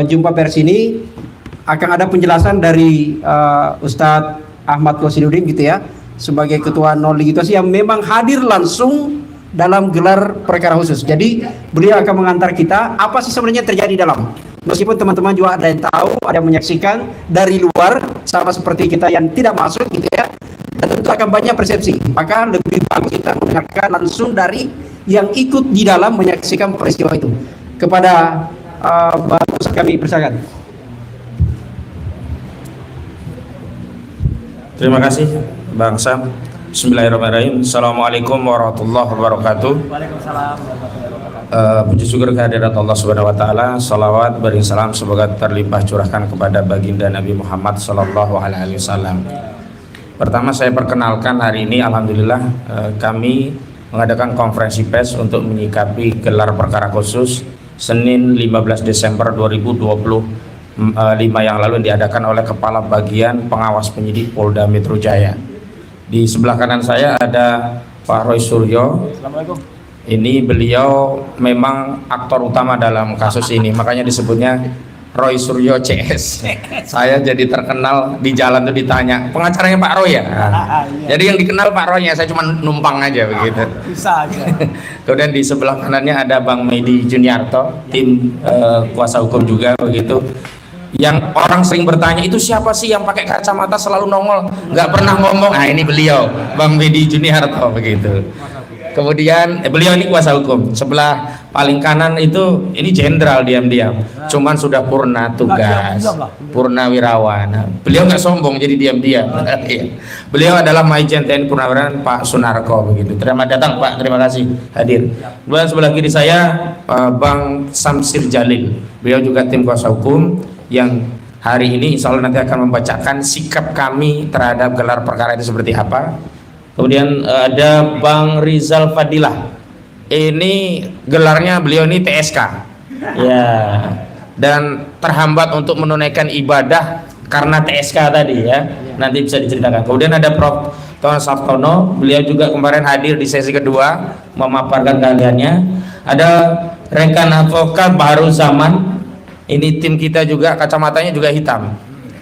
jumpa pers ini akan ada penjelasan dari Ustadz Ahmad Kosidudin gitu ya, sebagai ketua non legitimasi yang memang hadir langsung dalam gelar perkara khusus. Jadi beliau akan mengantar kita apa sih sebenarnya terjadi dalam. Meskipun teman-teman juga ada yang tahu, ada yang menyaksikan dari luar, sama seperti kita yang tidak masuk gitu ya, dan tentu akan banyak persepsi. Maka lebih bagus kita mendengarkan langsung dari yang ikut di dalam menyaksikan peristiwa itu. Kepada Bapak Ustaz kami persilakan. Terima kasih Bang Sam. Bismillahirrahmanirrahim. Assalamualaikum warahmatullahi wabarakatuh. Waalaikumsalam. Puji syukur kehadirat Allah Subhanahu wa taala, salawat beri salam semoga terlimpah curahkan kepada baginda Nabi Muhammad sallallahu alaihi wasallam. Pertama saya perkenalkan, hari ini alhamdulillah kami mengadakan konferensi pers untuk menyikapi gelar perkara khusus Senin 15 Desember 2025 yang lalu yang diadakan oleh Kepala Bagian Pengawas Penyidik Polda Metro Jaya. Di sebelah kanan saya ada Pak Roy Suryo. Assalamualaikum. Ini beliau memang aktor utama dalam kasus ini, makanya disebutnya Roy Suryo CS. Saya jadi terkenal di jalan tuh ditanya, pengacaranya Pak Roy ya? Iya. Jadi yang dikenal Pak Roy ya, saya cuma numpang aja begitu. Bisa aja. Kemudian di sebelah kanannya ada Bang Medi Juniarto, tim kuasa hukum juga begitu. Yang orang sering bertanya, itu siapa sih yang pakai kacamata selalu nongol, nggak pernah ngomong? Nah ini beliau, Bang Medi Juniarto begitu. Kemudian beliau ini kuasa hukum. Sebelah paling kanan itu ini jenderal diam-diam, cuman sudah purna tugas, purnawirawan. Beliau nggak sombong jadi diam-diam. Beliau adalah Majen TNI Purnawirawan Pak Sunarko begitu. Terima datang Pak, terima kasih hadir. Kemudian sebelah kiri saya Bang Samsir Jalil. Beliau juga tim kuasa hukum yang hari ini insya Allah nanti akan membacakan sikap kami terhadap gelar perkara itu seperti apa. Kemudian ada Bang Rizal Fadilah. Ini gelarnya beliau ini TSK. Ya. Dan terhambat untuk menunaikan ibadah karena TSK tadi ya. Nanti bisa diceritakan. Kemudian ada Prof. Tono Sabtono. Beliau juga kemarin hadir di sesi kedua memaparkan keahliannya. Ada rekan advokat Baru Zaman. Ini tim kita juga, kacamatanya juga hitam.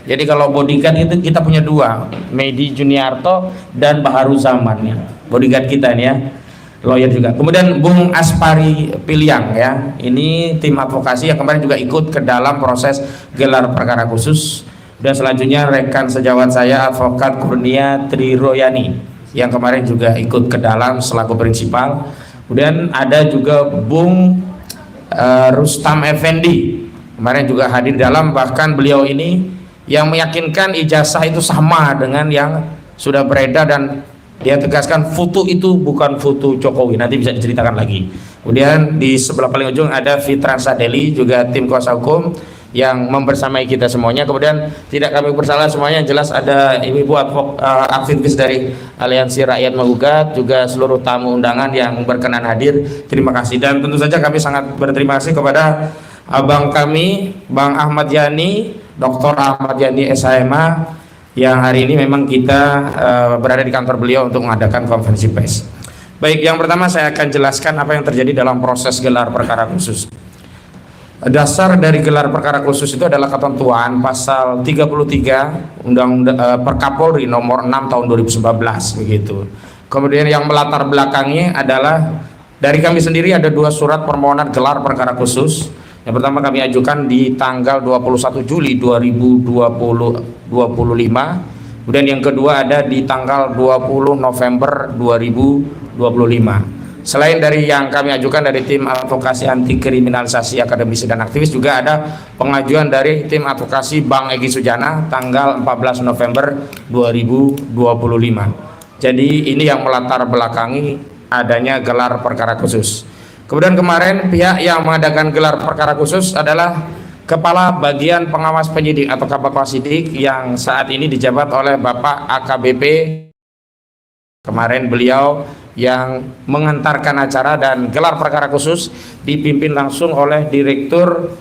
Jadi kalau bodyguard itu kita punya dua, Medi Juniarto dan Baharu Zaman ya. Bodyguard kita nih ya, lawyer juga. Kemudian Bung Aspari Piliang ya, ini tim advokasi yang kemarin juga ikut ke dalam proses gelar perkara khusus. Dan selanjutnya rekan sejawat saya Advokat Kurnia Triroyani yang kemarin juga ikut ke dalam selaku prinsipal. Kemudian ada juga Bung Rustam Effendi kemarin juga hadir dalam, bahkan beliau ini yang meyakinkan ijazah itu sama dengan yang sudah beredar dan dia tegaskan foto itu bukan foto Jokowi, nanti bisa diceritakan lagi. Kemudian di sebelah paling ujung ada Fitran Sadeli juga tim kuasa hukum yang membersamai kita semuanya. Kemudian tidak kami bersalah semuanya, jelas ada ibu-ibu aktivis dari Aliansi Rakyat Menggugat, juga seluruh tamu undangan yang berkenan hadir. Terima kasih, dan tentu saja kami sangat berterima kasih kepada abang kami Bang Ahmad Yani, Dr. Ahmad Yani SHMA, yang hari ini memang kita berada di kantor beliau untuk mengadakan konferensi pers. Baik, yang pertama saya akan jelaskan apa yang terjadi dalam proses gelar perkara khusus. Dasar dari gelar perkara khusus itu adalah ketentuan pasal 33 Undang-Undang Perkapolri nomor 6 tahun 2011 begitu. Kemudian yang melatar belakangnya adalah dari kami sendiri ada dua surat permohonan gelar perkara khusus. Yang pertama kami ajukan di tanggal 21 Juli 2025. Kemudian yang kedua ada di tanggal 20 November 2025. Selain dari yang kami ajukan dari tim advokasi anti kriminalisasi akademisi dan aktivis, juga ada pengajuan dari tim advokasi Bang Egy Sujana tanggal 14 November 2025. Jadi ini yang melatar belakangi adanya gelar perkara khusus. Kemudian kemarin pihak yang mengadakan gelar perkara khusus adalah Kepala Bagian Pengawas Penyidik atau Kabak-Penyidik yang saat ini dijabat oleh Bapak AKBP. Kemarin beliau yang mengantarkan acara dan gelar perkara khusus dipimpin langsung oleh Direktur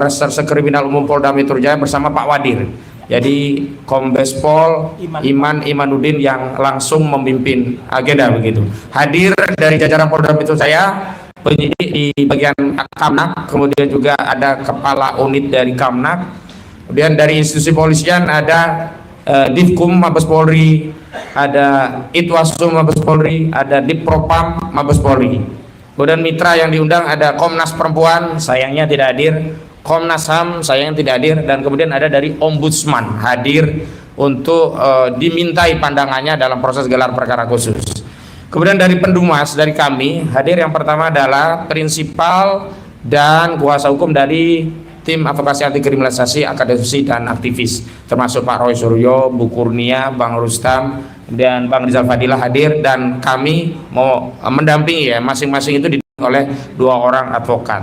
Reserse Kriminal Umum Polda Metro Jaya bersama Pak Wadir. Jadi Kombes Pol Iman Imanuddin yang langsung memimpin agenda begitu. Hadir dari jajaran Polda Metro Jaya penyidik di bagian Kamnak, kemudian juga ada kepala unit dari Kamnak, kemudian dari institusi polisian ada Divkum Mabes Polri, ada Itwasum Mabes Polri, ada Dipropam Mabes Polri. Kemudian mitra yang diundang ada Komnas Perempuan, sayangnya tidak hadir, Komnas HAM sayangnya tidak hadir, dan kemudian ada dari Ombudsman hadir untuk dimintai pandangannya dalam proses gelar perkara khusus. Kemudian dari Pendumas, dari kami hadir yang pertama adalah prinsipal dan kuasa hukum dari tim advokasi anti kriminalisasi, akademisi dan aktivis, termasuk Pak Roy Suryo, Bu Kurnia, Bang Rustam, dan Bang Rizal Fadilah hadir, dan kami mau mendampingi ya, masing-masing itu didampingi oleh 2 orang advokat.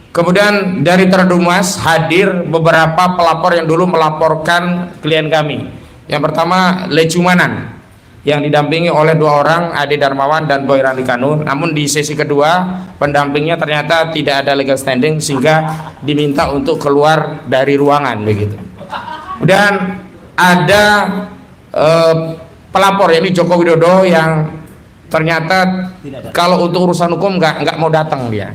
Kemudian dari Terdumas hadir beberapa pelapor yang dulu melaporkan klien kami. Yang pertama Lecumanan yang didampingi oleh 2 orang, Ade Darmawan dan Boy Randi Kanu. Namun di sesi kedua pendampingnya ternyata tidak ada legal standing sehingga diminta untuk keluar dari ruangan begitu. Dan ada pelapor yakni Joko Widodo yang ternyata kalau untuk urusan hukum nggak mau datang dia.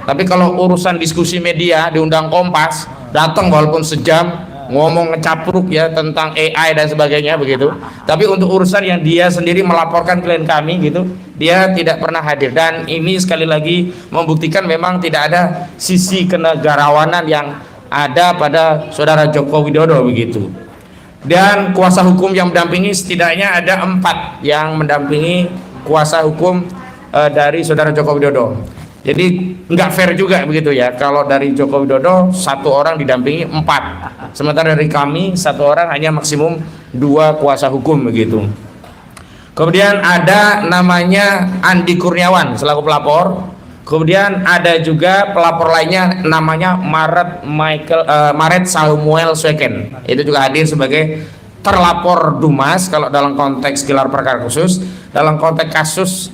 Tapi kalau urusan diskusi media diundang Kompas, datang walaupun sejam, ngomong ngecapruk ya tentang AI dan sebagainya begitu. Tapi untuk urusan yang dia sendiri melaporkan klien kami gitu, dia tidak pernah hadir. Dan ini sekali lagi membuktikan memang tidak ada sisi kenegarawanan yang ada pada saudara Joko Widodo begitu. Dan kuasa hukum yang mendampingi setidaknya ada 4 yang mendampingi kuasa hukum dari saudara Joko Widodo. Jadi nggak fair juga begitu ya, kalau dari Joko Widodo 1 orang didampingi 4, sementara dari kami 1 orang hanya maksimum 2 kuasa hukum begitu. Kemudian ada namanya Andi Kurniawan selaku pelapor. Kemudian ada juga pelapor lainnya namanya Maret Samuel Sweken, itu juga hadir sebagai terlapor Dumas kalau dalam konteks gelar perkara khusus. Dalam konteks kasus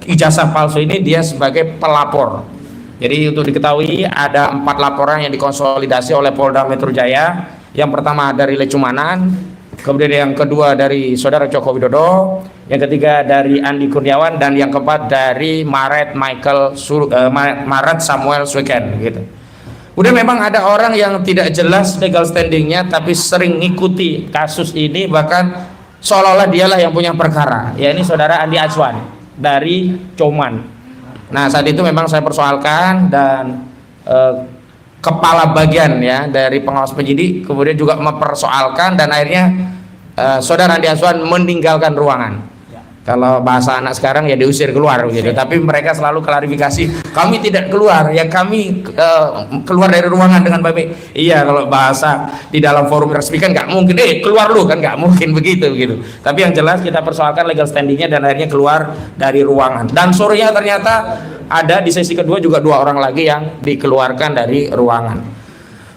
ijazah palsu ini dia sebagai pelapor. Jadi untuk diketahui ada 4 laporan yang dikonsolidasi oleh Polda Metro Jaya. Yang pertama dari Lecumanan, kemudian yang kedua dari saudara Joko Widodo, yang ketiga dari Andi Kurniawan, dan yang keempat dari Maret Samuel Sweken gitu. Udah memang ada orang yang tidak jelas legal standingnya tapi sering ngikuti kasus ini, bahkan seolah-olah dialah yang punya perkara. Ya, ini saudara Andi Azwan dari Coman. Nah, saat itu memang saya persoalkan, dan kepala bagian ya dari pengawas penyidik kemudian juga mempersoalkan, dan akhirnya saudara Andi Azwan meninggalkan ruangan. Kalau bahasa anak sekarang ya diusir keluar gitu. Tapi mereka selalu klarifikasi, kami tidak keluar ya, kami keluar dari ruangan dengan baik. Iya, kalau bahasa di dalam forum resmi kan nggak mungkin keluar lu, kan nggak mungkin begitu gitu. Tapi yang jelas kita persoalkan legal standingnya, dan akhirnya keluar dari ruangan. Dan sorenya ternyata ada di sesi kedua juga 2 orang lagi yang dikeluarkan dari ruangan.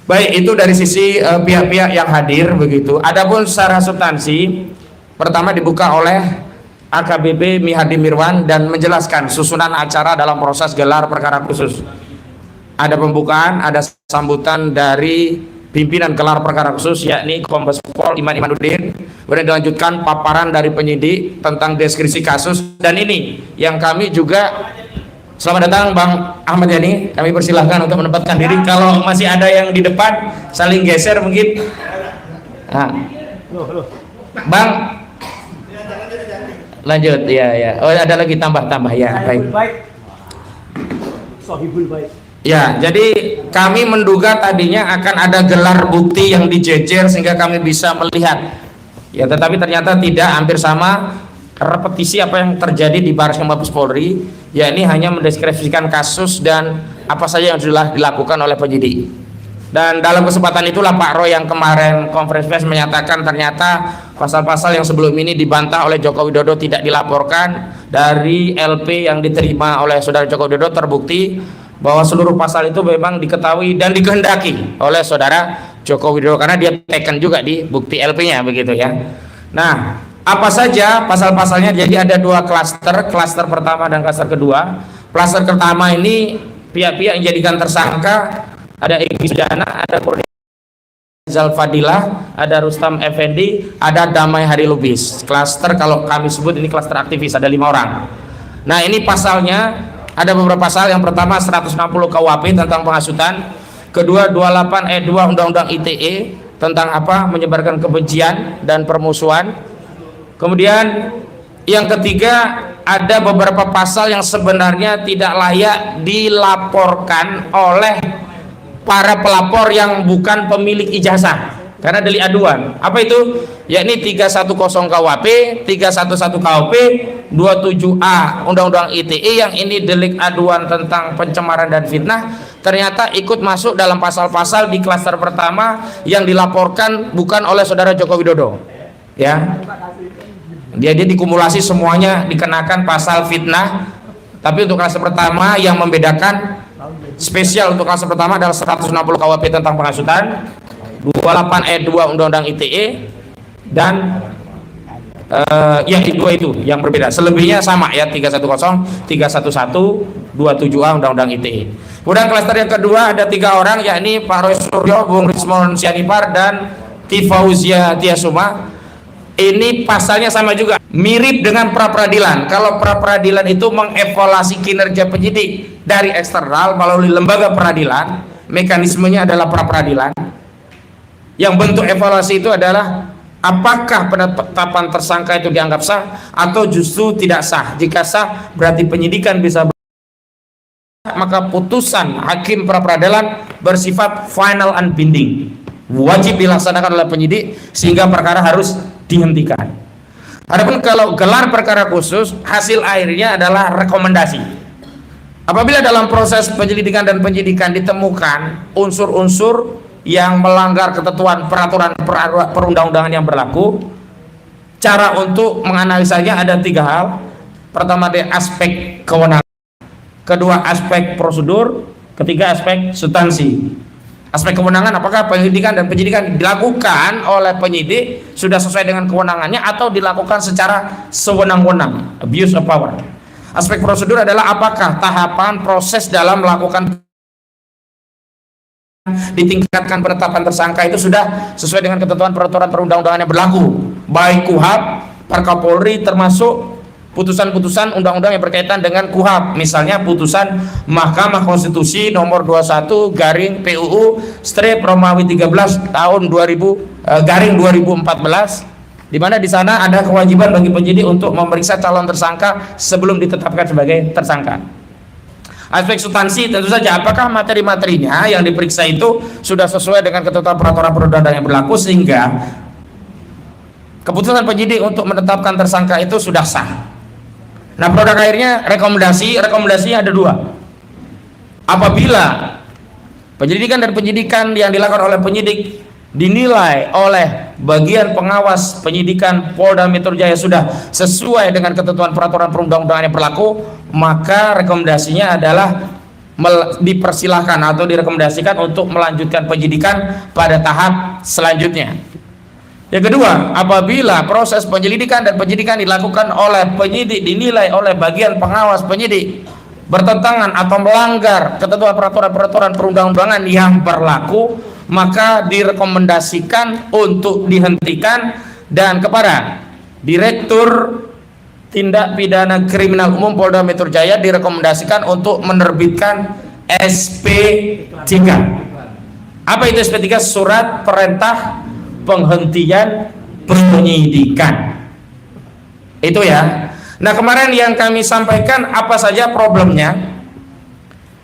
Baik, itu dari sisi pihak-pihak yang hadir begitu. Adapun secara substansi, pertama dibuka oleh AKBP Mihadi Mirwan dan menjelaskan susunan acara dalam proses gelar perkara khusus. Ada pembukaan, ada sambutan dari pimpinan gelar perkara khusus yakni Kombes Pol Iman Imanuddin. Kemudian dilanjutkan paparan dari penyidik tentang deskripsi kasus, dan ini yang kami juga. Selamat datang Bang Ahmad Yani, kami persilahkan untuk menempatkan diri. Kalau masih ada yang di depan saling geser mungkin. Nah, Bang, lanjut ya. Oh, ada lagi tambah ya. Baik. Ya, jadi kami menduga tadinya akan ada gelar bukti yang dijejer sehingga kami bisa melihat. Ya, tetapi ternyata tidak, hampir sama repetisi apa yang terjadi di Bareskrim Mabes Polri, yakni hanya mendeskripsikan kasus dan apa saja yang sudah dilakukan oleh penyidik. Dan dalam kesempatan itulah Pak Roy yang kemarin konferensi pers menyatakan ternyata pasal-pasal yang sebelum ini dibantah oleh Joko Widodo tidak dilaporkan. Dari LP yang diterima oleh saudara Joko Widodo terbukti bahwa seluruh pasal itu memang diketahui dan dikehendaki oleh saudara Joko Widodo, karena dia teken juga di bukti LP-nya begitu ya. Nah, apa saja pasal-pasalnya? Jadi ada 2 klaster pertama dan klaster kedua. Klaster pertama ini pihak-pihak yang dijadikan tersangka ada Egy Sujana, ada Rizal Fadilah, ada Rustam Effendi, ada Damai Hari Lubis. Klaster kalau kami sebut ini klaster aktivis, ada 5 orang. Nah, ini pasalnya ada beberapa pasal. Yang pertama 160 KUHP tentang penghasutan, kedua 28 ayat 2 Undang-Undang ITE tentang apa? Menyebarkan kebencian dan permusuhan. Kemudian yang ketiga ada beberapa pasal yang sebenarnya tidak layak dilaporkan oleh para pelapor yang bukan pemilik ijazah karena delik aduan. Apa itu? Yakni 310 KUHP, 311 KUHP, 27A Undang-Undang ITE yang ini delik aduan tentang pencemaran dan fitnah ternyata ikut masuk dalam pasal-pasal di klaster pertama yang dilaporkan bukan oleh saudara Joko Widodo. Ya. Dia dikumulasi semuanya dikenakan pasal fitnah, tapi untuk klaster pertama yang membedakan spesial untuk klaster pertama adalah 160 KUHP tentang penghasutan, 28 ayat 2 Undang-Undang ITE, dan yang kedua itu yang berbeda. Selebihnya sama ya, 310, 311, 27A Undang-Undang ITE. Kemudian klaster yang kedua ada 3 orang, yakni Pak Roy Suryo, Bung Rismon Sianipar, dan Tifauzia Tiasuma. Ini pasalnya sama juga, mirip dengan pra peradilan. Kalau pra peradilan itu mengevaluasi kinerja penyidik dari eksternal melalui lembaga peradilan, mekanismenya adalah pra peradilan. Yang bentuk evaluasi itu adalah apakah penetapan tersangka itu dianggap sah atau justru tidak sah. Jika sah berarti penyidikan bisa maka putusan hakim pra peradilan bersifat final and binding, wajib dilaksanakan oleh penyidik sehingga perkara harus dihentikan. Adapun kalau gelar perkara khusus, hasil akhirnya adalah rekomendasi. Apabila dalam proses penyelidikan dan penyidikan ditemukan unsur-unsur yang melanggar ketentuan peraturan perundang-undangan yang berlaku, cara untuk menganalisanya ada 3 hal. Pertama dari aspek kewenangan, kedua aspek prosedur, ketiga aspek substansi. Aspek kewenangan, apakah penyelidikan dan penyidikan dilakukan oleh penyidik sudah sesuai dengan kewenangannya atau dilakukan secara sewenang-wenang, abuse of power. Aspek prosedur adalah apakah tahapan proses dalam melakukan ditingkatkan penetapan tersangka itu sudah sesuai dengan ketentuan peraturan perundang-undangan yang berlaku, baik KUHP, Perkapolri, termasuk putusan-putusan undang-undang yang berkaitan dengan KUHP, misalnya putusan Mahkamah Konstitusi nomor 21 garing PUU strip Romawi 13 tahun 2000 2014, di mana di sana ada kewajiban bagi penyidik untuk memeriksa calon tersangka sebelum ditetapkan sebagai tersangka. Aspek substansi tentu saja apakah materi-materinya yang diperiksa itu sudah sesuai dengan ketentuan peraturan perundang-undangan yang berlaku sehingga keputusan penyidik untuk menetapkan tersangka itu sudah sah. Nah, produk akhirnya rekomendasinya ada 2. Apabila penyelidikan dan penyidikan yang dilakukan oleh penyidik dinilai oleh bagian pengawas penyidikan Polda Metro Jaya sudah sesuai dengan ketentuan peraturan perundang-undangan yang berlaku, maka rekomendasinya adalah dipersilahkan atau direkomendasikan untuk melanjutkan penyidikan pada tahap selanjutnya. Yang kedua, apabila proses penyelidikan dan penyidikan dilakukan oleh penyidik dinilai oleh bagian pengawas penyidik bertentangan atau melanggar ketentuan peraturan perundang-undangan yang berlaku, maka direkomendasikan untuk dihentikan dan kepada Direktur Tindak Pidana Kriminal Umum Polda Metro Jaya direkomendasikan untuk menerbitkan SP3. Apa itu SP3? Surat Perintah Penghentian Penyidikan. Itu ya. Nah, kemarin yang kami sampaikan apa saja problemnya.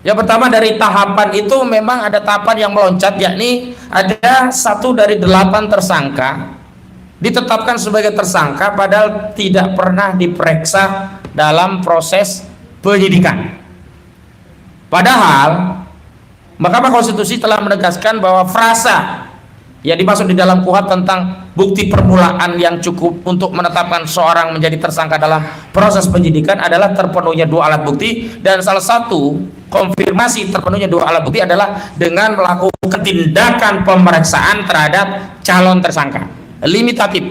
Yang pertama dari tahapan itu memang ada tahapan yang meloncat, yakni ada 1 dari 8 tersangka ditetapkan sebagai tersangka padahal tidak pernah diperiksa dalam proses penyidikan. Padahal Mahkamah Konstitusi telah menegaskan bahwa frasa yang dimaksud di dalam KUHP tentang bukti permulaan yang cukup untuk menetapkan seorang menjadi tersangka dalam proses penyidikan adalah terpenuhnya 2 alat bukti, dan salah satu konfirmasi terpenuhnya 2 alat bukti adalah dengan melakukan tindakan pemeriksaan terhadap calon tersangka limitatif.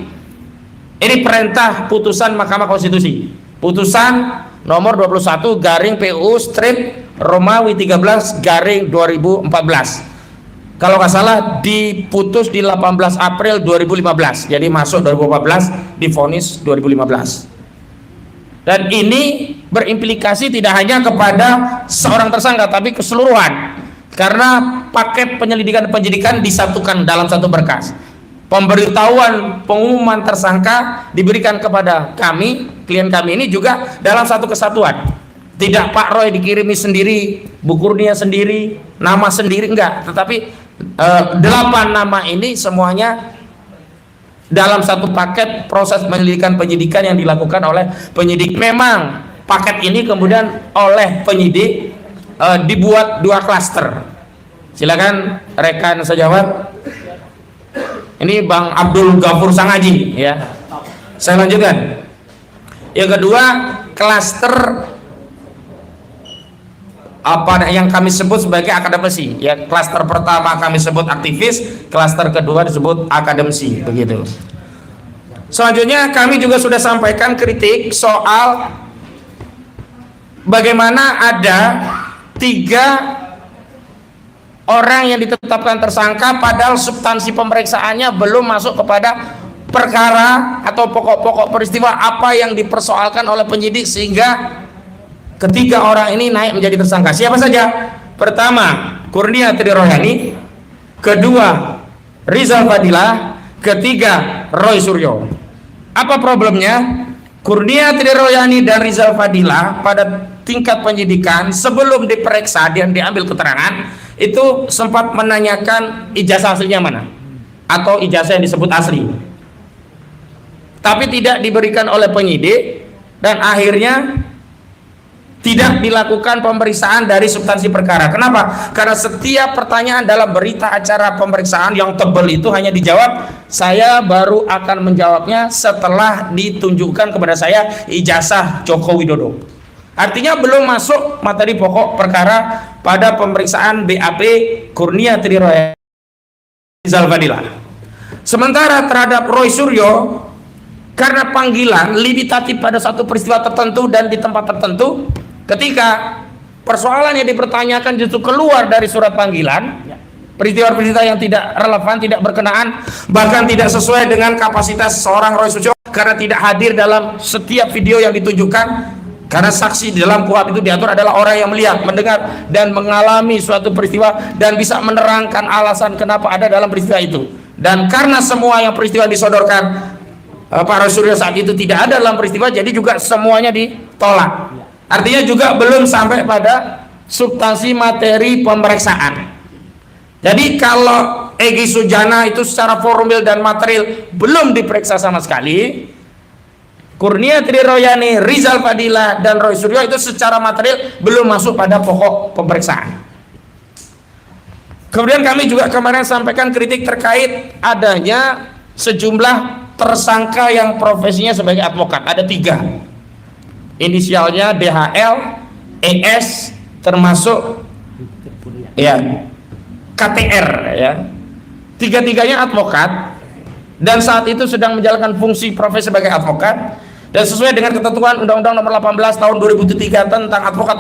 Ini perintah putusan Mahkamah Konstitusi, putusan nomor 21 garing PUU strip Romawi 13 garing 2014. Kalau nggak salah diputus di 18 April 2015, jadi masuk 2014, divonis 2015. Dan ini berimplikasi tidak hanya kepada seorang tersangka tapi keseluruhan, karena paket penyelidikan dan penyidikan disatukan dalam satu berkas. Pemberitahuan pengumuman tersangka diberikan kepada kami, klien kami ini juga dalam satu kesatuan. Tidak Pak Roy dikirimi sendiri, Bu Kurnia sendiri, nama sendiri, enggak, tetapi 8 nama ini semuanya dalam satu paket proses penyelidikan penyidikan yang dilakukan oleh penyidik. Memang paket ini kemudian oleh penyidik dibuat 2 klaster. Silakan rekan sejawat. Ini Bang Abdul Ghafur Sangaji ya. Saya lanjutkan. Yang kedua, klaster apa yang kami sebut sebagai akademisi ya. Klaster pertama kami sebut aktivis, klaster kedua disebut akademisi, begitu. Selanjutnya kami juga sudah sampaikan kritik soal bagaimana ada 3 orang yang ditetapkan tersangka padahal substansi pemeriksaannya belum masuk kepada perkara atau pokok-pokok peristiwa apa yang dipersoalkan oleh penyidik sehingga ketiga orang ini naik menjadi tersangka. Siapa saja? Pertama, Kurnia Triroyani, kedua, Rizal Fadilah, ketiga, Roy Suryo. Apa problemnya? Kurnia Triroyani dan Rizal Fadilah pada tingkat penyidikan sebelum diperiksa dan diambil keterangan itu sempat menanyakan ijazah aslinya mana atau ijazah yang disebut asli, tapi tidak diberikan oleh penyidik dan akhirnya tidak dilakukan pemeriksaan dari substansi perkara. Kenapa? Karena setiap pertanyaan dalam berita acara pemeriksaan yang tebal itu hanya dijawab, saya baru akan menjawabnya setelah ditunjukkan kepada saya ijazah Joko Widodo. Artinya belum masuk materi pokok perkara pada pemeriksaan BAP Kurnia Triroyani Rizal Fadilah. Sementara terhadap Roy Suryo, karena panggilan limitatif pada satu peristiwa tertentu dan di tempat tertentu, ketika persoalan yang dipertanyakan justru keluar dari surat panggilan, peristiwa-peristiwa yang tidak relevan, tidak berkenaan, bahkan tidak sesuai dengan kapasitas seorang Roy Suryo karena tidak hadir dalam setiap video yang ditunjukkan. Karena saksi di dalam KUHP itu diatur adalah orang yang melihat, mendengar, dan mengalami suatu peristiwa dan bisa menerangkan alasan kenapa ada dalam peristiwa itu. Dan karena semua yang peristiwa disodorkan Pak Roy Suryo saat itu tidak ada dalam peristiwa, jadi juga semuanya ditolak. Artinya juga belum sampai pada substansi materi pemeriksaan. Jadi kalau Egy Sujana itu secara formil dan material belum diperiksa sama sekali, Kurnia Triroyani, Rizal Fadilah, dan Roy Suryo itu secara material belum masuk pada pokok pemeriksaan. Kemudian kami juga kemarin sampaikan kritik terkait adanya sejumlah tersangka yang profesinya sebagai advokat. Ada 3. Inisialnya DHL, ES, termasuk ya KTR ya. 3-tiganya advokat dan saat itu sedang menjalankan fungsi profesi sebagai advokat. Dan sesuai dengan ketentuan Undang-Undang Nomor 18 Tahun 2003 tentang advokat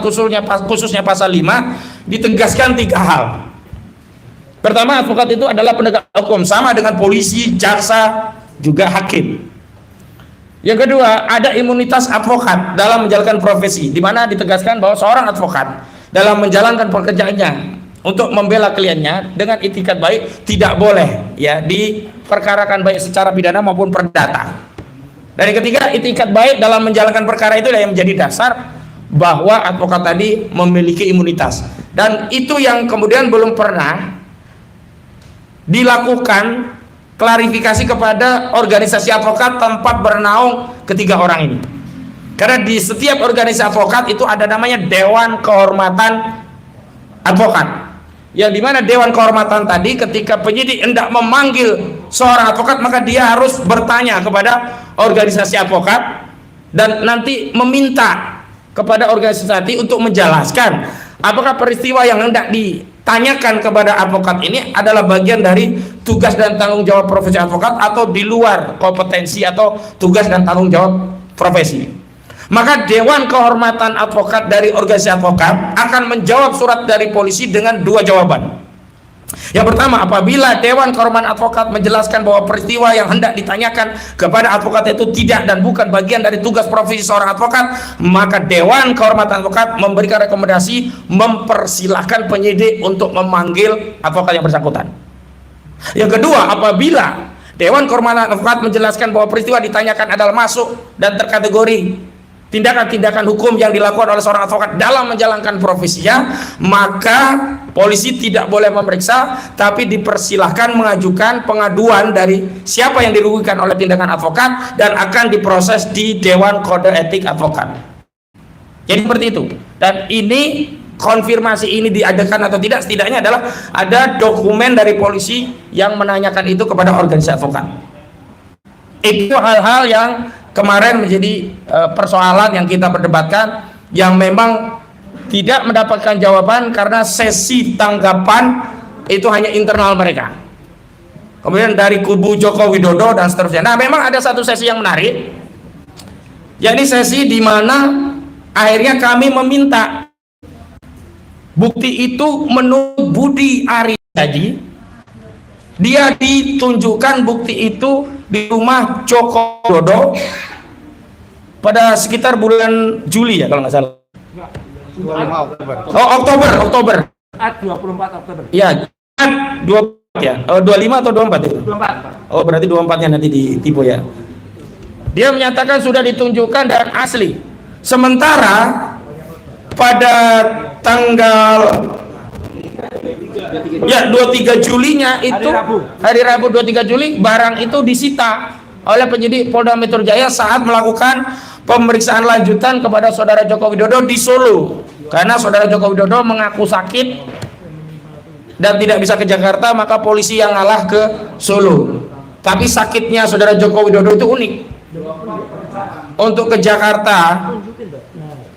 khususnya pasal 5 ditegaskan 3 hal. Pertama, advokat itu adalah penegak hukum sama dengan polisi, jaksa, juga hakim. Yang kedua, ada imunitas advokat dalam menjalankan profesi, di mana ditegaskan bahwa seorang advokat dalam menjalankan pekerjaannya untuk membela kliennya dengan itikat baik tidak boleh ya diperkarakan baik secara pidana maupun perdata. Dan yang ketiga, itikat baik dalam menjalankan perkara itu yang menjadi dasar bahwa advokat tadi memiliki imunitas. Dan itu yang kemudian belum pernah dilakukan klarifikasi kepada organisasi advokat tempat bernaung ketiga orang ini. Karena di setiap organisasi advokat itu ada namanya Dewan Kehormatan Advokat. Yang dimana Dewan Kehormatan tadi ketika penyidik hendak memanggil seorang advokat maka dia harus bertanya kepada organisasi advokat dan nanti meminta kepada organisasi tadi untuk menjelaskan apakah peristiwa yang hendak ditanyakan kepada advokat ini adalah bagian dari tugas dan tanggung jawab profesi advokat atau di luar kompetensi atau tugas dan tanggung jawab profesi. Maka Dewan Kehormatan Advokat dari organisasi advokat akan menjawab surat dari polisi dengan 2 jawaban. Yang pertama, apabila Dewan Kehormatan Advokat menjelaskan bahwa peristiwa yang hendak ditanyakan kepada advokat itu tidak dan bukan bagian dari tugas profesi seorang advokat, maka Dewan Kehormatan Advokat memberikan rekomendasi mempersilahkan penyidik untuk memanggil advokat yang bersangkutan. Yang kedua, apabila Dewan Kehormatan Advokat menjelaskan bahwa peristiwa ditanyakan adalah masuk dan terkategori tindakan-tindakan hukum yang dilakukan oleh seorang advokat dalam menjalankan profesinya, maka polisi tidak boleh memeriksa, tapi dipersilahkan mengajukan pengaduan dari siapa yang dirugikan oleh tindakan advokat dan akan diproses di Dewan Kode Etik Advokat. Jadi seperti itu. Dan ini konfirmasi ini diadakan atau tidak, setidaknya adalah ada dokumen dari polisi yang menanyakan itu kepada organisasi advokat. Itu hal-hal yang kemarin menjadi persoalan yang kita perdebatkan, yang memang tidak mendapatkan jawaban karena sesi tanggapan itu hanya internal mereka. Kemudian dari kubu Joko Widodo dan seterusnya. Nah, memang ada satu sesi yang menarik, yakni sesi di mana akhirnya kami meminta bukti itu menurut Budi Ariadi, dia ditunjukkan bukti itu di rumah Joko Widodo pada sekitar bulan Juli ya kalau nggak salah. 25 Oktober. Oh, Oktober. 24 Oktober. Iya, 24 ya. Oh, 25 atau 24 itu? 24. Oh, berarti 24-nya nanti ditipu ya. Dia menyatakan sudah ditunjukkan dan asli. Sementara pada tanggal 23 Julinya itu hari Rabu 23 Juli barang itu disita oleh penyidik Polda Metro Jaya saat melakukan pemeriksaan lanjutan kepada saudara Joko Widodo di Solo, karena saudara Joko Widodo mengaku sakit dan tidak bisa ke Jakarta, maka polisi yang ngalah ke Solo. Tapi sakitnya saudara Joko Widodo itu unik. Untuk ke Jakarta,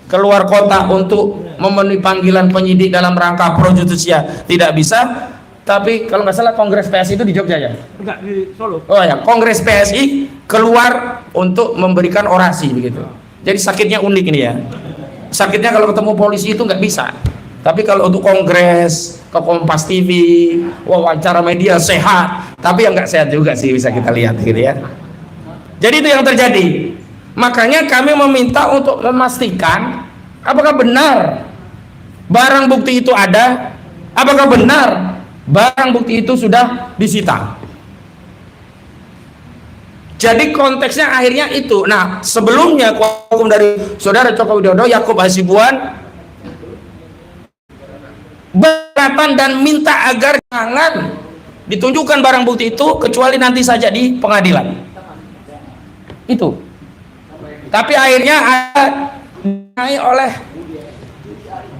keluar kota untuk memenuhi panggilan penyidik dalam rangka pro justisia tidak bisa. Tapi kalau nggak salah Kongres PSI itu di Jogja ya? Enggak, di Solo. Oh ya, Kongres PSI keluar untuk memberikan orasi begitu. Jadi sakitnya unik ini ya. Sakitnya kalau ketemu polisi itu nggak bisa. Tapi kalau untuk kongres, ke Kompas TV, wawancara media sehat. Tapi yang nggak sehat juga sih bisa kita lihat gitu ya. Jadi itu yang terjadi. Makanya kami meminta untuk memastikan apakah benar barang bukti itu ada, apakah benar barang bukti itu sudah disita. Jadi konteksnya akhirnya itu. Nah, sebelumnya kuasa hukum dari saudara Joko Widodo, Yakub Hasibuan, beratan dan minta agar jangan ditunjukkan barang bukti itu kecuali nanti saja di pengadilan. Itu. Tapi akhirnya ada dinilai oleh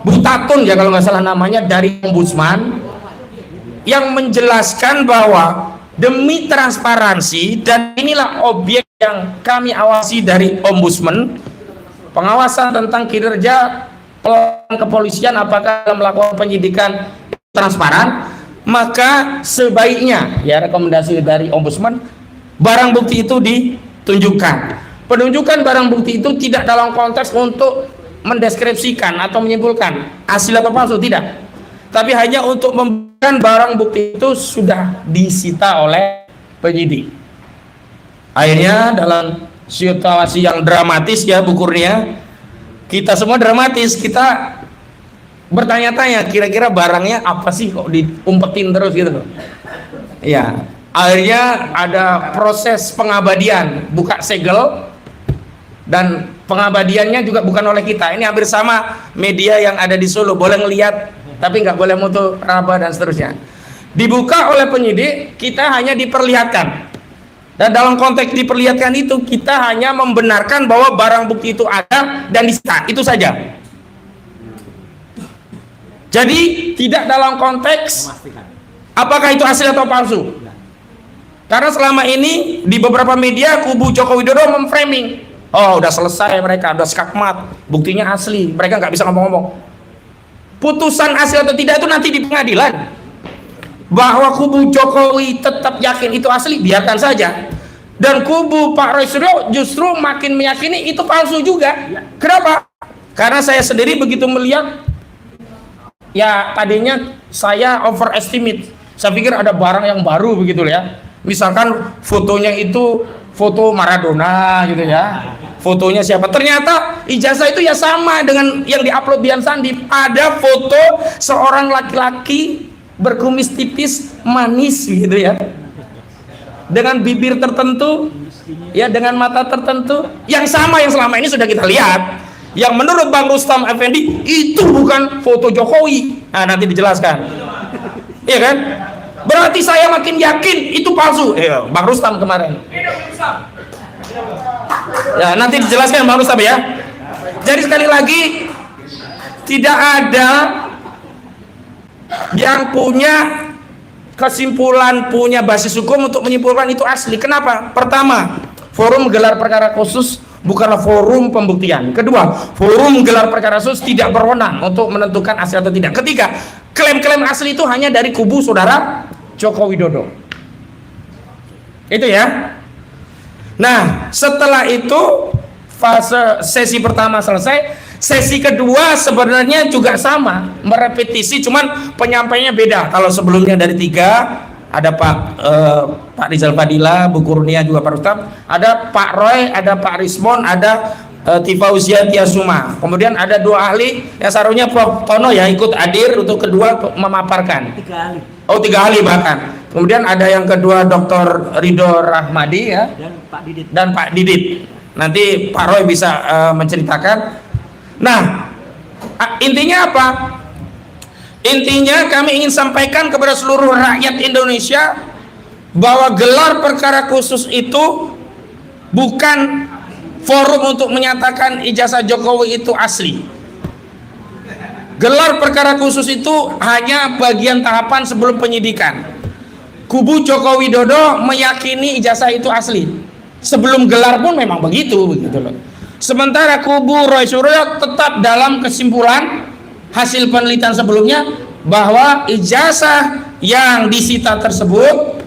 Bu Tatun ya kalau nggak salah namanya dari Ombudsman, yang menjelaskan bahwa demi transparansi, dan inilah objek yang kami awasi dari Ombudsman, pengawasan tentang kinerja kepolisian apakah melakukan penyidikan transparan, maka sebaiknya ya rekomendasi dari Ombudsman barang bukti itu ditunjukkan. Penunjukan barang bukti itu tidak dalam konteks untuk mendeskripsikan atau menyimpulkan asli atau palsu, tidak, tapi hanya untuk memberikan barang bukti itu sudah disita oleh penyidik. Akhirnya dalam situasi yang dramatis ya Bu Kurnia, kita semua dramatis, kita bertanya-tanya kira-kira barangnya apa sih kok diumpetin terus gitu. Ya, akhirnya ada proses pengabadian, buka segel, dan pengabadiannya juga bukan oleh kita. Ini hampir sama media yang ada di Solo, boleh ngelihat tapi nggak boleh foto raba dan seterusnya. Dibuka oleh penyidik, kita hanya diperlihatkan, dan dalam konteks diperlihatkan itu kita hanya membenarkan bahwa barang bukti itu ada dan disita, itu saja. Jadi tidak dalam konteks apakah itu asli atau palsu. Karena selama ini di beberapa media kubu Joko Widodo memframing, oh udah selesai mereka, udah skakmat, buktinya asli, mereka nggak bisa ngomong-ngomong. Putusan asli atau tidak itu nanti di pengadilan. Bahwa kubu Jokowi tetap yakin itu asli, biarkan saja. Dan kubu Pak Roy Suryo justru makin meyakini itu palsu juga. Kenapa? Karena saya sendiri begitu melihat, ya tadinya saya overestimate, Saya pikir ada barang yang baru begitu ya. Misalkan fotonya itu foto Maradona gitu ya. Fotonya siapa? Ternyata ijazah itu ya sama dengan yang diupload Dian Sandi. Ada foto seorang laki-laki berkumis tipis, manis gitu ya. Dengan bibir tertentu, ya dengan mata tertentu, yang sama yang selama ini sudah kita lihat. Yang menurut Bang Rustam Effendi itu bukan foto Jokowi. Nah, nanti dijelaskan. Iya kan? Berarti saya makin yakin itu palsu. Bang Rustam kemarin. Ya, nanti dijelaskan Bang Rustam ya. Jadi sekali lagi, tidak ada yang punya kesimpulan, punya basis hukum untuk menyimpulkan itu asli. Kenapa? Pertama, forum gelar perkara khusus bukanlah forum pembuktian. Kedua, forum gelar perkara khusus tidak berwenang untuk menentukan asli atau tidak. Ketiga, klaim-klaim asli itu hanya dari kubu saudara Joko Widodo. Itu ya. Nah, setelah itu fase sesi pertama selesai, sesi kedua sebenarnya juga sama, merepetisi, cuman penyampainya beda. Kalau sebelumnya dari 3 ada Pak Rizal Fadila, Bu Kurnia juga Pak Rustam, ada Pak Roy, ada Pak Rismon, ada Tifauzia Tiasuma. Kemudian ada 2 ahli yang seharusnya Prof Tono ya ikut hadir untuk kedua memaparkan. 3 ahli. Oh, 3 ahli bahkan. Kemudian ada yang kedua Dr. Ridho Rahmadi ya, dan Pak Didit. Nanti Pak Roy bisa menceritakan. Nah, intinya apa? Intinya kami ingin sampaikan kepada seluruh rakyat Indonesia bahwa gelar perkara khusus itu bukan forum untuk menyatakan ijazah Jokowi itu asli. Gelar perkara khusus itu hanya bagian tahapan sebelum penyidikan. Kubu Joko Widodo meyakini ijazah itu asli. Sebelum gelar pun memang begitu loh. Sementara kubu Roy Suryo tetap dalam kesimpulan hasil penelitian sebelumnya bahwa ijazah yang disita tersebut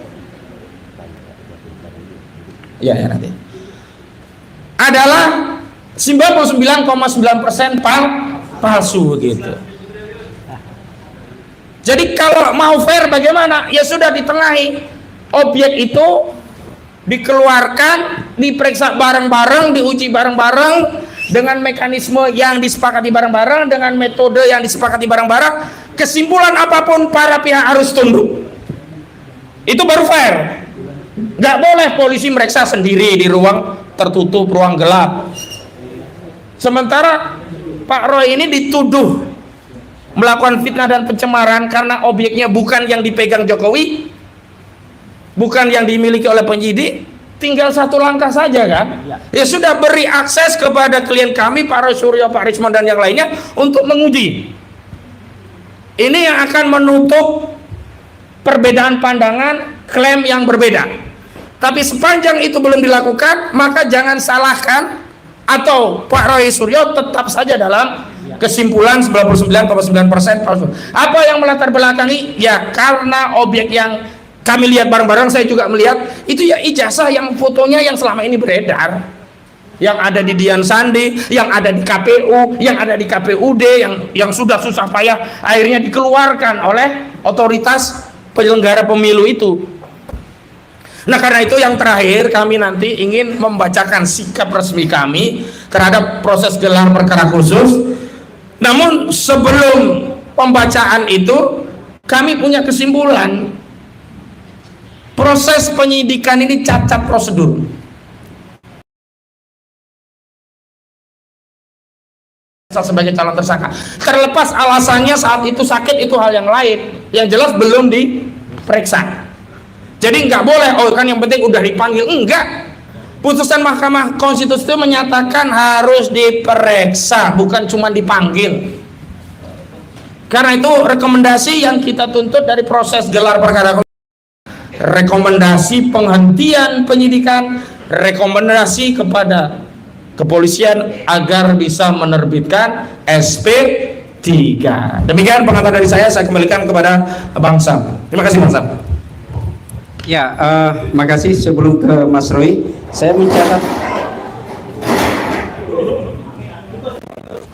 nanti adalah 99,9% palsu gitu. Jadi kalau mau fair bagaimana? Ya sudah ditengahi. Objek itu dikeluarkan, diperiksa bareng-bareng, diuji bareng-bareng dengan mekanisme yang disepakati bareng-bareng, dengan metode yang disepakati bareng-bareng. Kesimpulan apapun para pihak harus tunduk. Itu baru fair. Nggak boleh polisi meriksa sendiri di ruang tertutup, ruang gelap. Sementara Pak Roy ini dituduh melakukan fitnah dan pencemaran karena objeknya bukan yang dipegang Jokowi, bukan yang dimiliki oleh penyidik. Tinggal 1 langkah saja kan. Ya sudah, beri akses kepada klien kami Pak Roy Suryo, Pak Rismon dan yang lainnya untuk menguji. Ini yang akan menutup perbedaan pandangan, klaim yang berbeda. Tapi sepanjang itu belum dilakukan, maka jangan salahkan atau Pak Roy Suryo tetap saja dalam kesimpulan 99,9% palsu. Apa yang melatar belakangi? Ya karena objek yang kami lihat bareng-bareng, saya juga melihat itu ya ijazah yang fotonya yang selama ini beredar, yang ada di Dian Sandi, yang ada di KPU, yang ada di KPUD, yang sudah susah payah akhirnya dikeluarkan oleh otoritas penyelenggara pemilu itu. Nah, karena itu yang terakhir kami nanti ingin membacakan sikap resmi kami terhadap proses gelar perkara khusus. Namun sebelum pembacaan itu kami punya kesimpulan. Proses penyidikan ini cacat prosedur. Sebagai calon tersangka, terlepas alasannya saat itu sakit itu hal yang lain. Yang jelas belum diperiksa. Jadi nggak boleh, oh kan yang penting udah dipanggil. Enggak. Putusan Mahkamah Konstitusi itu menyatakan harus diperiksa, bukan cuma dipanggil. Karena itu rekomendasi yang kita tuntut dari proses gelar perkara, rekomendasi penghentian penyidikan, rekomendasi kepada kepolisian agar bisa menerbitkan SP3. Demikian pengantar dari saya kembalikan kepada Bang Sam. Terima kasih Bang Sam. Ya, makasih. Sebelum ke Mas Roy, saya mencatat.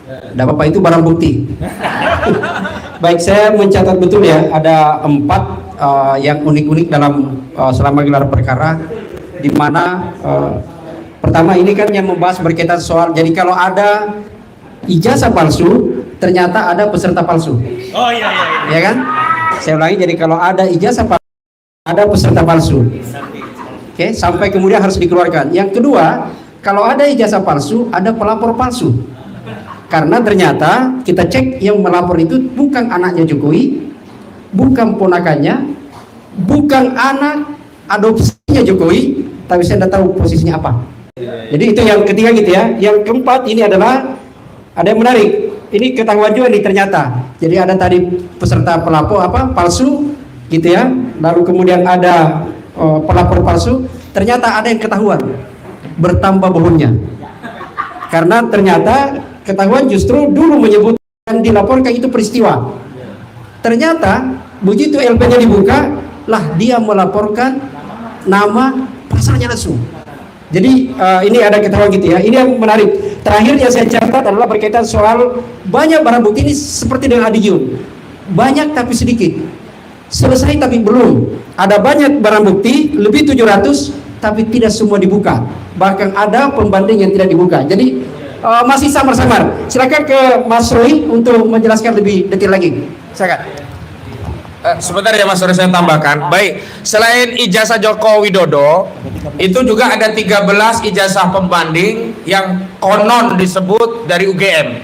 Tidak apa-apa, itu barang bukti. Baik, saya mencatat betul ya, ada 4 yang unik-unik dalam selama gelar perkara, di mana pertama ini kan yang membahas berkaitan soal, jadi kalau ada ijazah palsu, ternyata ada peserta palsu. Oh iya. Ya kan? Saya ulangi, jadi kalau ada ijazah palsu, ada peserta palsu. Oke, sampai kemudian harus dikeluarkan. Yang kedua, kalau ada ijazah palsu, ada pelapor palsu. Karena ternyata kita cek yang melapor itu bukan anaknya Jokowi, bukan ponakannya, bukan anak adopsinya Jokowi, tapi saya tidak tahu posisinya apa. Jadi itu yang ketiga gitu ya. Yang keempat ini adalah ada yang menarik. Ini ketahuan juga nih ternyata. Jadi ada tadi peserta pelapor palsu gitu ya. Lalu kemudian ada pelapor palsu. Ternyata ada yang ketahuan bertambah bohongnya. Karena ternyata ketahuan justru dulu menyebutkan dilaporkan itu peristiwa. Ternyata begitu LP-nya dibuka, lah dia melaporkan nama pasalnya langsung. Jadi ini ada ketahuan gitu ya. Ini yang menarik. Terakhir yang saya catat adalah berkaitan soal banyak barang bukti ini seperti dengan Adigium. Banyak tapi sedikit. Selesai tapi belum. Ada banyak barang bukti, lebih 700, tapi tidak semua dibuka. Bahkan ada pembanding yang tidak dibuka. Jadi masih samar-samar. Silakan ke Mas Roy untuk menjelaskan lebih detail lagi. Silakan. Sebentar ya Mas Roy, saya tambahkan. Baik, selain ijazah Joko Widodo, itu juga ada 13 ijazah pembanding yang konon disebut dari UGM.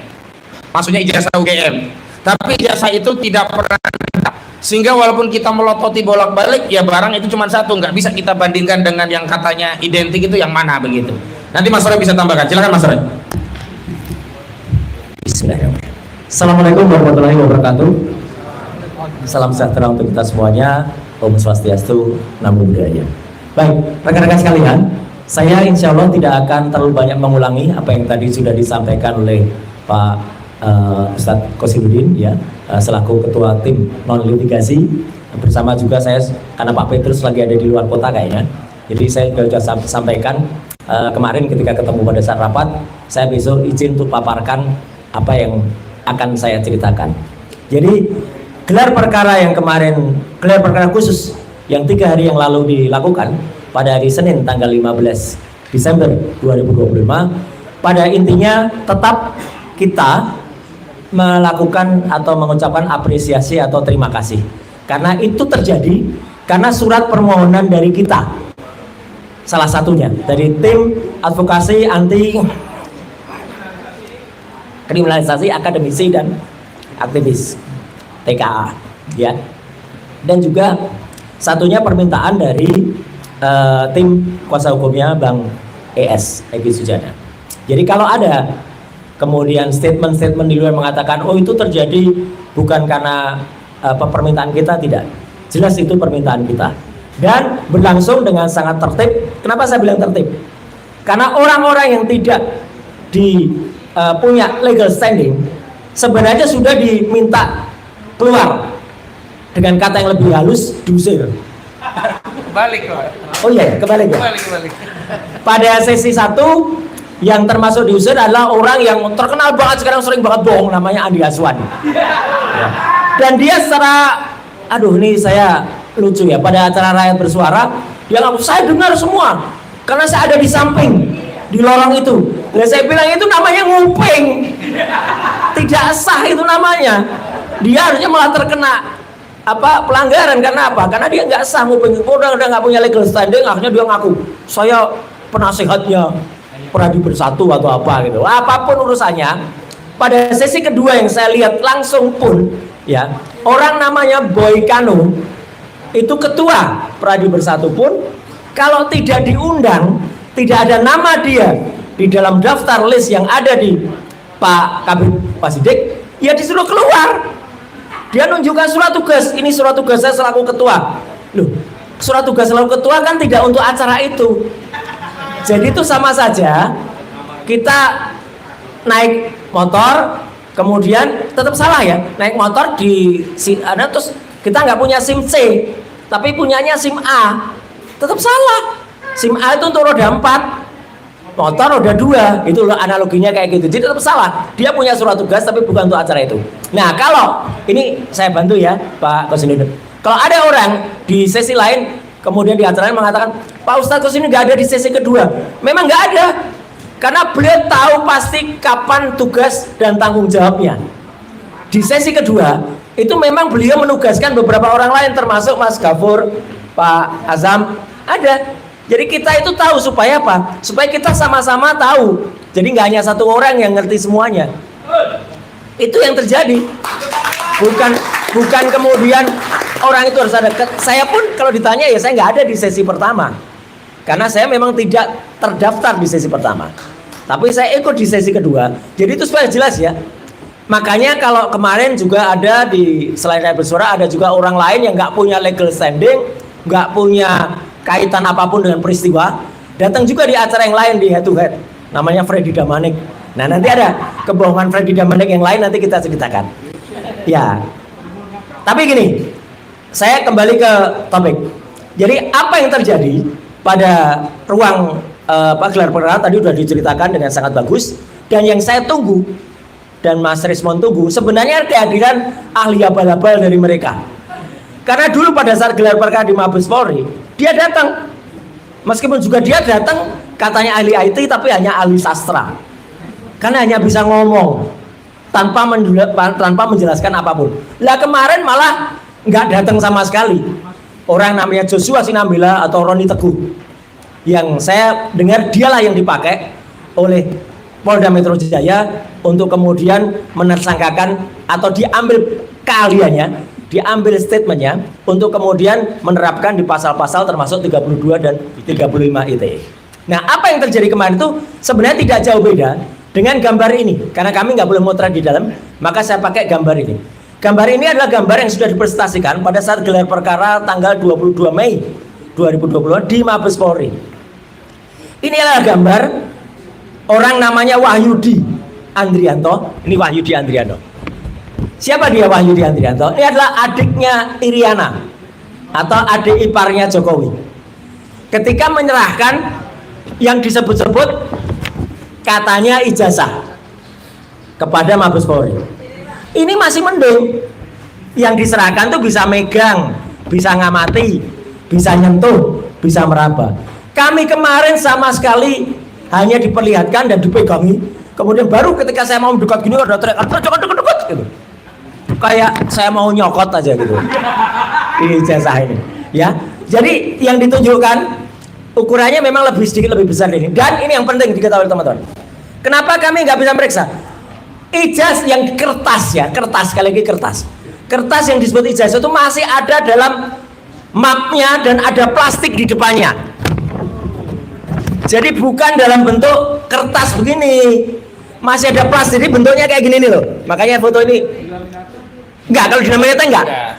Maksudnya ijazah UGM. Tapi ijazah itu tidak pernah ada. Sehingga walaupun kita melototi bolak-balik, ya barang itu cuma satu, nggak bisa kita bandingkan dengan yang katanya identik itu yang mana begitu. Nanti Mas Roy bisa tambahkan. Silakan Mas Roy. Bismillahirrahmanirrahim. Assalamualaikum warahmatullahi wabarakatuh. Salam sejahtera untuk kita semuanya. Om Swastiastu, Namo Buddhaya. Baik, rekan-rekan sekalian, saya insya Allah tidak akan terlalu banyak mengulangi apa yang tadi sudah disampaikan oleh Pak Ustadz Qosiduddin ya, selaku ketua tim non litigasi, bersama juga saya, karena Pak Petrus lagi ada di luar kota kayaknya, jadi saya sudah sampaikan kemarin ketika ketemu pada saat rapat, saya besok izin untuk paparkan apa yang akan saya ceritakan. Jadi gelar perkara yang kemarin, gelar perkara khusus yang 3 hari yang lalu dilakukan pada hari Senin tanggal 15 Desember 2025, pada intinya tetap kita melakukan atau mengucapkan apresiasi atau terima kasih, karena itu terjadi karena surat permohonan dari kita, salah satunya dari tim advokasi anti kriminalisasi akademisi dan aktivis TKA ya, dan juga satunya permintaan dari tim kuasa hukumnya Bang ES Egy Sujana. Jadi kalau ada kemudian statement-statement di luar mengatakan oh itu terjadi bukan karena permintaan kita, tidak, jelas itu permintaan kita dan berlangsung dengan sangat tertib. Kenapa saya bilang tertib? Karena orang-orang yang tidak punya legal standing sebenarnya sudah diminta keluar, dengan kata yang lebih halus, diusir. Balik kok. Oh iya, kebalik ya. Balik. Pada sesi 1 yang termasuk diusir adalah orang yang terkenal banget sekarang, sering banget bohong, namanya Andi Aswan. Ya. Dan dia secara, aduh ini saya lucu ya, pada acara Rakyat Bersuara dia ngaku saya dengar semua karena saya ada di samping di lorong itu. Dan saya bilang itu namanya nguping, tidak sah itu namanya. Dia harusnya malah terkena pelanggaran. Karena apa? Karena dia nggak sah nguping, udah nggak punya legal standing. Akhirnya dia ngaku saya penasehatnya Peradi Bersatu atau apa gitu. Apapun urusannya. Pada sesi kedua yang saya lihat langsung pun ya, orang namanya Boy Kano itu ketua Peradi Bersatu pun kalau tidak diundang, tidak ada nama dia di dalam daftar list yang ada di Pak Kabid Pasidik, ya disuruh keluar. Dia nunjukkan surat tugas, ini surat tugas saya selaku ketua. Loh, surat tugas selaku ketua kan tidak untuk acara itu. Jadi itu sama saja kita naik motor, kemudian tetap salah ya, naik motor terus kita nggak punya SIM C, tapi punyanya SIM A, tetap salah. SIM A itu untuk roda 4, motor roda 2, itu analoginya kayak gitu. Jadi tetap salah. Dia punya surat tugas tapi bukan untuk acara itu. Nah, kalau ini saya bantu ya Pak Qosiduddin. Kalau ada orang di sesi lain kemudian di acara lain mengatakan Pak Ustadz kok ini nggak ada di sesi kedua, memang nggak ada, karena beliau tahu pasti kapan tugas dan tanggung jawabnya. Di sesi kedua itu memang beliau menugaskan beberapa orang lain termasuk Mas Gafur, Pak Azam ada. Jadi kita itu tahu supaya apa? Supaya kita sama-sama tahu. Jadi nggak hanya satu orang yang ngerti semuanya. Itu yang terjadi. Bukan kemudian orang itu harus ada. Saya pun kalau ditanya ya saya nggak ada di sesi pertama, karena saya memang tidak terdaftar di sesi pertama. Tapi saya ikut di sesi kedua. Jadi itu supaya jelas ya. Makanya kalau kemarin juga ada di selain saya bersuara ada juga orang lain yang nggak punya legal standing, nggak punya kaitan apapun dengan peristiwa, datang juga di acara yang lain di head to head. Namanya Freddy Damanik. Nah nanti ada kebohongan Freddy Damanik yang lain nanti kita ceritakan. Ya. Tapi gini, saya kembali ke topik. Jadi apa yang terjadi pada ruang gelar perkara tadi sudah diceritakan dengan sangat bagus, dan yang saya tunggu dan Mas Rismon tunggu sebenarnya kehadiran ahli abal-abal dari mereka. Karena dulu pada saat gelar perkara di Mabes Polri, dia datang. Meskipun juga dia datang katanya ahli IT tapi hanya ahli sastra. Karena hanya bisa ngomong tanpa menjelaskan apapun. Lah kemarin malah nggak datang sama sekali. Orang namanya Joshua Sinambela atau Roni Teguh. Yang saya dengar dialah yang dipakai oleh Polda Metro Jaya untuk kemudian menersangkakan atau diambil keahliannya, diambil statementnya untuk kemudian menerapkan di pasal-pasal termasuk 32 dan 35 ITE. Nah, apa yang terjadi kemarin itu sebenarnya tidak jauh beda dengan gambar ini. Karena kami nggak boleh motret di dalam, maka saya pakai gambar ini. Gambar ini adalah gambar yang sudah dipresentasikan pada saat gelar perkara tanggal 22 Mei 2020 di Mabes Polri. Ini adalah gambar orang namanya Wahyudi Andrianto. Ini Wahyudi Andrianto. Siapa dia Wahyudi Andrianto? Ini adalah adiknya Iriana atau adik iparnya Jokowi. Ketika menyerahkan yang disebut-sebut katanya ijazah kepada Mabes Polri. Ini masih mending. Yang diserahkan tuh bisa megang, bisa ngamati, bisa nyentuh, bisa meraba. Kami kemarin sama sekali hanya diperlihatkan dan dipegangi. Kemudian baru ketika saya mau mendekat gini ada teriak, dekat gitu. Kayak saya mau nyokot aja gitu. Ini ijazah ini, ya. Jadi yang ditunjukkan ukurannya memang lebih sedikit lebih besar ini. Dan ini yang penting diketahui teman-teman. Kenapa kami nggak bisa meriksa? Ijazah yang kertas ya, kertas sekali lagi kertas. Kertas yang disebut ijazah itu masih ada dalam mapnya dan ada plastik di depannya. Jadi bukan dalam bentuk kertas begini, masih ada plastik. Jadi bentuknya kayak gini nih loh. Makanya foto ini enggak, kalau dinamanya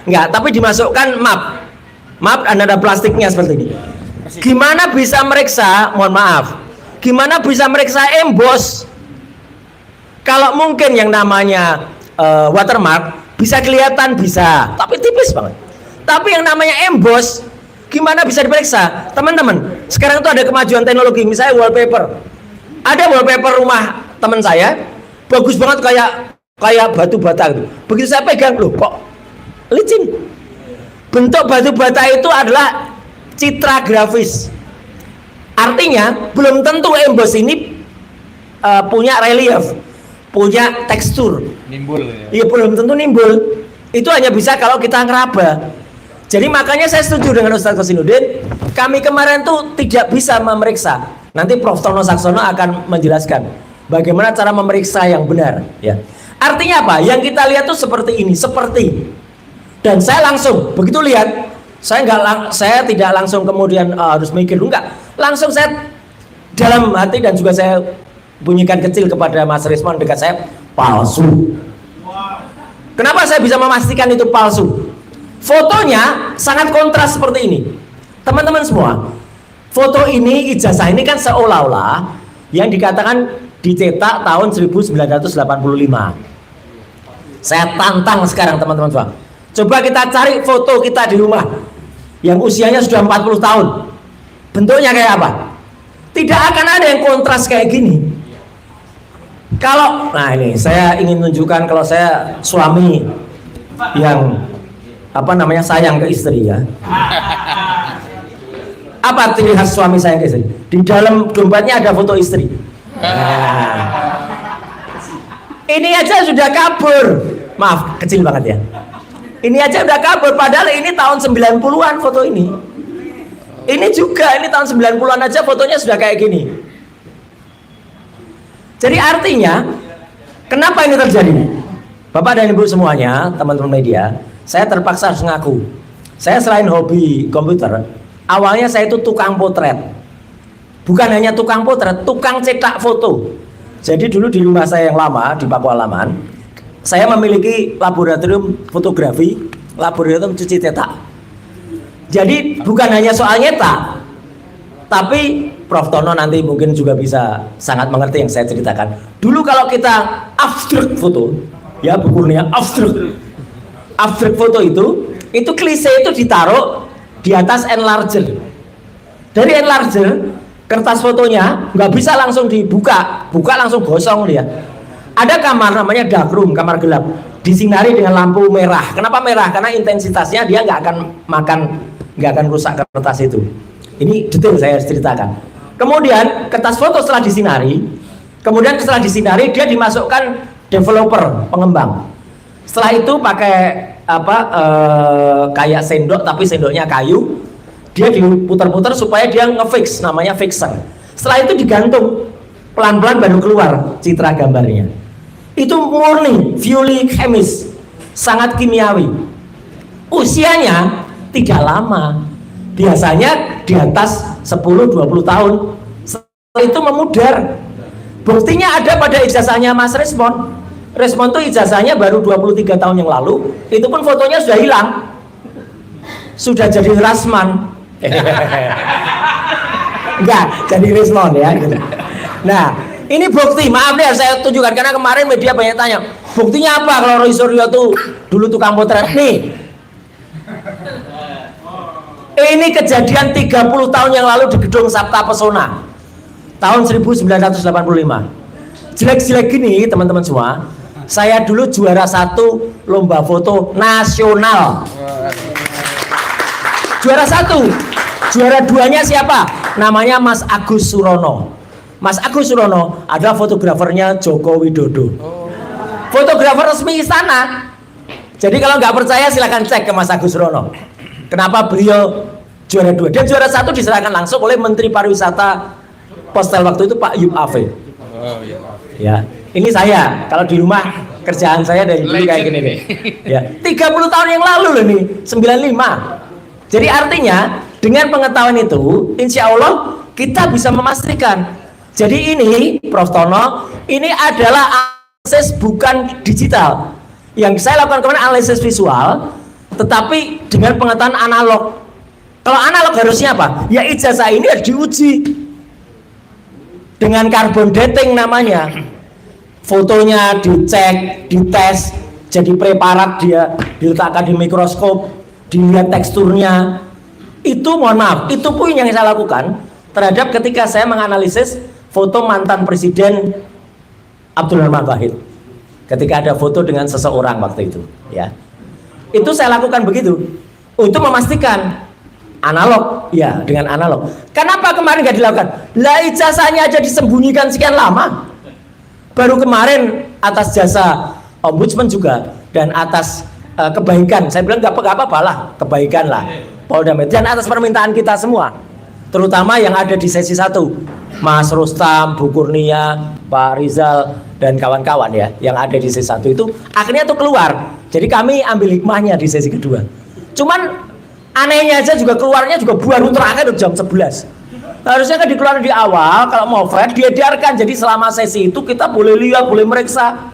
enggak, tapi dimasukkan map dan ada plastiknya seperti ini. Gimana bisa meriksa? Mohon maaf. Gimana bisa meriksa emboss? Kalau mungkin yang namanya watermark bisa kelihatan bisa, tapi tipis banget. Tapi yang namanya emboss gimana bisa diperiksa? Teman-teman, sekarang itu ada kemajuan teknologi, misalnya wallpaper. Ada wallpaper rumah teman saya, bagus banget kayak batu bata gitu. Begitu saya pegang, loh kok licin. Bentuk batu bata itu adalah citra grafis. Artinya belum tentu emboss ini punya relief, punya tekstur. Nimbul ya. Iya, belum tentu nimbul. Itu hanya bisa kalau kita ngeraba. Jadi makanya saya setuju dengan Ustadz Kosinudin. Kami kemarin tuh tidak bisa memeriksa. Nanti Prof. Tono Saksono akan menjelaskan bagaimana cara memeriksa yang benar. Ya. Artinya apa? Yang kita lihat tuh seperti ini, seperti. Dan saya langsung begitu lihat, saya tidak langsung kemudian harus mikir enggak. Langsung saya dalam hati dan juga saya bunyikan kecil kepada Mas Rismon dekat saya, palsu. Kenapa saya bisa memastikan itu palsu? Fotonya sangat kontras seperti ini. Teman-teman semua, foto ini, ijazah ini kan seolah-olah yang dikatakan dicetak tahun 1985. Saya tantang sekarang teman-teman semua. Coba kita cari foto kita di rumah yang usianya sudah 40 tahun. Bentuknya kayak apa? Tidak akan ada yang kontras kayak gini. Nah ini saya ingin tunjukkan kalau saya suami yang sayang ke istri ya. Apa ciri khas suami sayang ke istri? Di dalam dompetnya ada foto istri. Nah, ini aja sudah kabur. Maaf, kecil banget ya. Ini aja udah kabur, padahal ini tahun 90-an foto ini. Ini juga, ini tahun 90-an aja fotonya sudah kayak gini. Jadi artinya, kenapa ini terjadi? Bapak dan Ibu semuanya, teman-teman media, saya terpaksa harus ngaku. Saya selain hobi komputer, awalnya saya itu tukang potret. Bukan hanya tukang potret, tukang cetak foto. Jadi dulu di rumah saya yang lama, di Pakualaman, saya memiliki laboratorium fotografi, laboratorium cuci cetak. Jadi bukan hanya soal nyetak, tapi Prof. Tono nanti mungkin juga bisa sangat mengerti yang saya ceritakan. Dulu kalau kita abstrak foto, ya Bu Kurnia, abstrak foto itu klise itu ditaruh di atas enlarger. Dari enlarger, kertas fotonya nggak bisa langsung dibuka, buka langsung gosong dia. Ada kamar namanya dark room, kamar gelap, disinari dengan lampu merah. Kenapa merah? Karena intensitasnya dia nggak akan rusak kertas itu. Ini detail saya ceritakan. Kemudian kertas foto setelah disinari, dia dimasukkan developer, pengembang. Setelah itu pakai kayak sendok, tapi sendoknya kayu. Dia diputar-putar supaya dia ngefix, namanya fixer. Setelah itu digantung, pelan-pelan baru keluar citra gambarnya. Itu murni Violi Chemis, sangat kimiawi. Usianya tidak lama, biasanya di atas 10-20 tahun. Setelah itu memudar. Buktinya ada pada ijazahnya Mas Resmond. Resmond itu ijazahnya baru 23 tahun yang lalu, itu pun fotonya sudah hilang, sudah jadi Rasman. Enggak, jadi Resmond ya gitu. Nah, ini bukti, maaf deh saya tunjukkan karena kemarin media banyak tanya, buktinya apa kalau Roy Suryo tuh dulu tukang potret nih. Ini kejadian 30 tahun yang lalu di gedung Sabta Pesona tahun 1985. Jelek-jelek gini teman-teman semua, saya dulu juara 1 lomba foto nasional. Juara 1, juara 2-nya siapa? Namanya Mas Agus Surono. Mas Agus Surono adalah fotografernya Joko Widodo, fotografer resmi istana. Jadi kalau nggak percaya silahkan cek ke Mas Agus Surono. Kenapa beliau juara 2? Dan juara 1 diserahkan langsung oleh Menteri Pariwisata Postel waktu itu Pak Yub Ave. Ya, ini saya kalau di rumah kerjaan saya dari dulu kayak gini nih. Ya, 30 tahun yang lalu loh nih, 95. Jadi artinya dengan pengetahuan itu, insya Allah kita bisa memastikan. Jadi ini, Prof. Tono, ini adalah analisis bukan digital. Yang saya lakukan kemarin analisis visual, tetapi dengan pengetahuan analog. Kalau analog harusnya apa? Ya ijazah ini harus diuji dengan carbon dating namanya. Fotonya dicek, dites, jadi preparat dia diletakkan di mikroskop, dilihat teksturnya. Itu mohon maaf, itu pun yang saya lakukan terhadap ketika saya menganalisis foto mantan Presiden Abdul Rahman Wahid. Ketika ada foto dengan seseorang waktu itu, ya. Itu saya lakukan begitu untuk memastikan analog, ya dengan analog. Kenapa kemarin nggak dilakukan? Lah ijazahnya aja disembunyikan sekian lama. Baru kemarin atas jasa Ombudsman juga dan atas kebaikan, saya bilang nggak apa-apa lah, kebaikan lah Polda Metro dan atas permintaan kita semua, terutama yang ada di sesi 1, Mas Rustam, Bu Kurnia, Pak Rizal dan kawan-kawan ya, yang ada di sesi 1 itu akhirnya tuh keluar. Jadi kami ambil hikmahnya di sesi kedua. Cuman anehnya aja juga keluarnya juga baru terakhir jam 11. Harusnya kan dikeluarkan di awal, kalau mau fair dia biarkan. Jadi selama sesi itu kita boleh lihat, boleh meriksa,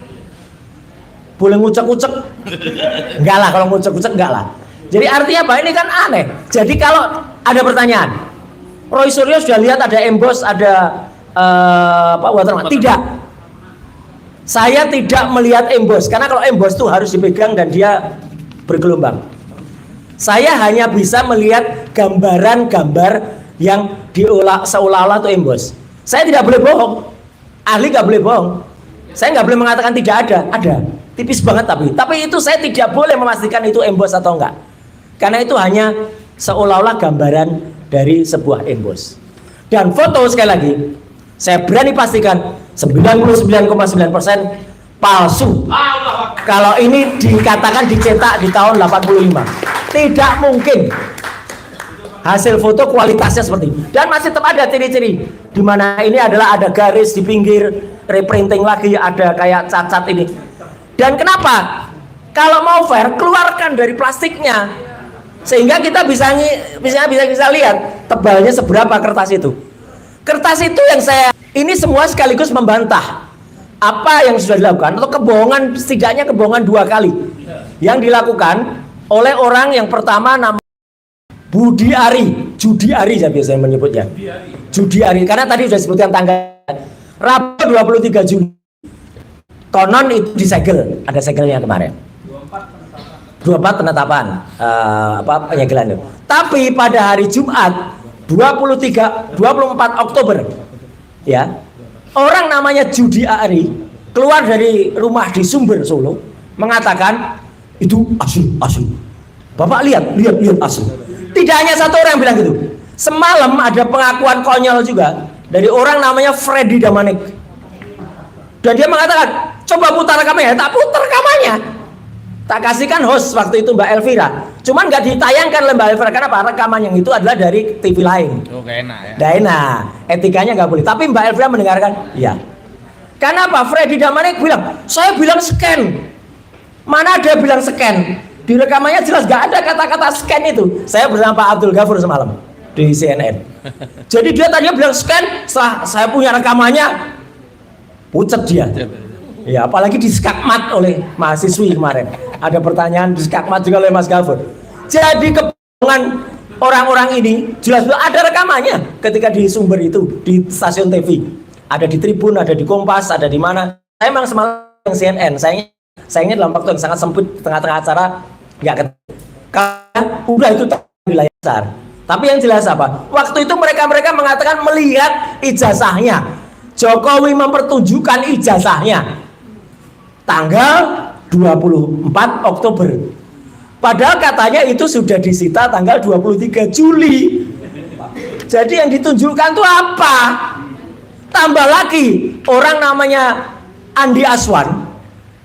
boleh ngucek-ngucek. Enggak lah, kalau ngucek-ngucek enggak lah. Jadi artinya apa? Ini kan aneh. Jadi kalau ada pertanyaan, Roy Suryo sudah lihat ada emboss, ada watermark? Tidak. Saya tidak melihat emboss, karena kalau emboss itu harus dipegang dan dia bergelombang. Saya hanya bisa melihat gambaran-gambar yang diolah seolah-olah itu emboss. Saya tidak boleh bohong. Ahli nggak boleh bohong. Saya nggak boleh mengatakan tidak ada. Ada, tipis banget tapi itu saya tidak boleh memastikan itu emboss atau enggak. Karena itu hanya seolah-olah gambaran dari sebuah embos. Dan foto sekali lagi, saya berani pastikan 99,9% palsu. Kalau ini dikatakan dicetak di tahun 85, tidak mungkin hasil foto kualitasnya seperti ini. Dan masih tetap ada ciri-ciri di mana ini adalah ada garis di pinggir, reprinting lagi, ada kayak cacat ini. Dan kenapa? Kalau mau fair, keluarkan dari plastiknya sehingga kita bisa lihat tebalnya seberapa kertas itu. Kertas itu yang ini semua sekaligus membantah apa yang sudah dilakukan, atau kebohongan, setidaknya kebohongan 2 kali yang dilakukan oleh orang yang pertama nama Judi Ari saya biasanya menyebutnya. Judi Ari, karena tadi sudah disebutkan tanggal Rabu 23 Juni. Konon itu disegel, ada segelnya kemarin. 24 penetapan penyegelan itu. Tapi pada hari Jumat 24 Oktober ya, orang namanya Judi Ari keluar dari rumah di Sumber, Solo, mengatakan itu asli. Bapak lihat asli. Tidak hanya satu orang yang bilang gitu. Semalam ada pengakuan konyol juga dari orang namanya Freddy Damanik. Dan dia mengatakan, coba putar rekamannya. Tak putar rekamannya. Tak kasihkan host waktu itu Mbak Elvira. Cuman nggak ditayangkan oleh Mbak Elvira. Karena rekaman yang itu adalah dari TV lain. Oh, gak enak ya. Gak enak. Etikanya nggak boleh. Tapi Mbak Elvira mendengarkan, iya. Karena apa? Freddy Damanik bilang, saya bilang scan. Mana ada bilang scan? Di rekamannya jelas gak ada kata-kata scan itu. Saya bersama Pak Abdul Ghafur semalam di CNN. Jadi dia tadinya bilang scan, setelah saya punya rekamannya, pucat dia. Ya, apalagi di skakmat oleh mahasiswi kemarin. Ada pertanyaan di skakmat juga oleh Mas Ghafur. Jadi kebohongan orang-orang ini jelas ada rekamannya ketika di Sumber itu, di stasiun TV. Ada di Tribun, ada di Kompas, ada di mana. Saya memang semalam yang CNN. Sayangnya dalam waktu yang sangat sempit, tengah-tengah acara nggak ketemu. Karena udah itu wilayah besar. Tapi yang jelas apa? Waktu itu mereka mengatakan melihat ijazahnya. Jokowi mempertunjukkan ijazahnya tanggal 24 Oktober. Padahal katanya itu sudah disita tanggal 23 Juli. Jadi yang ditunjukkan itu apa? Tambah lagi orang namanya Andi Aswan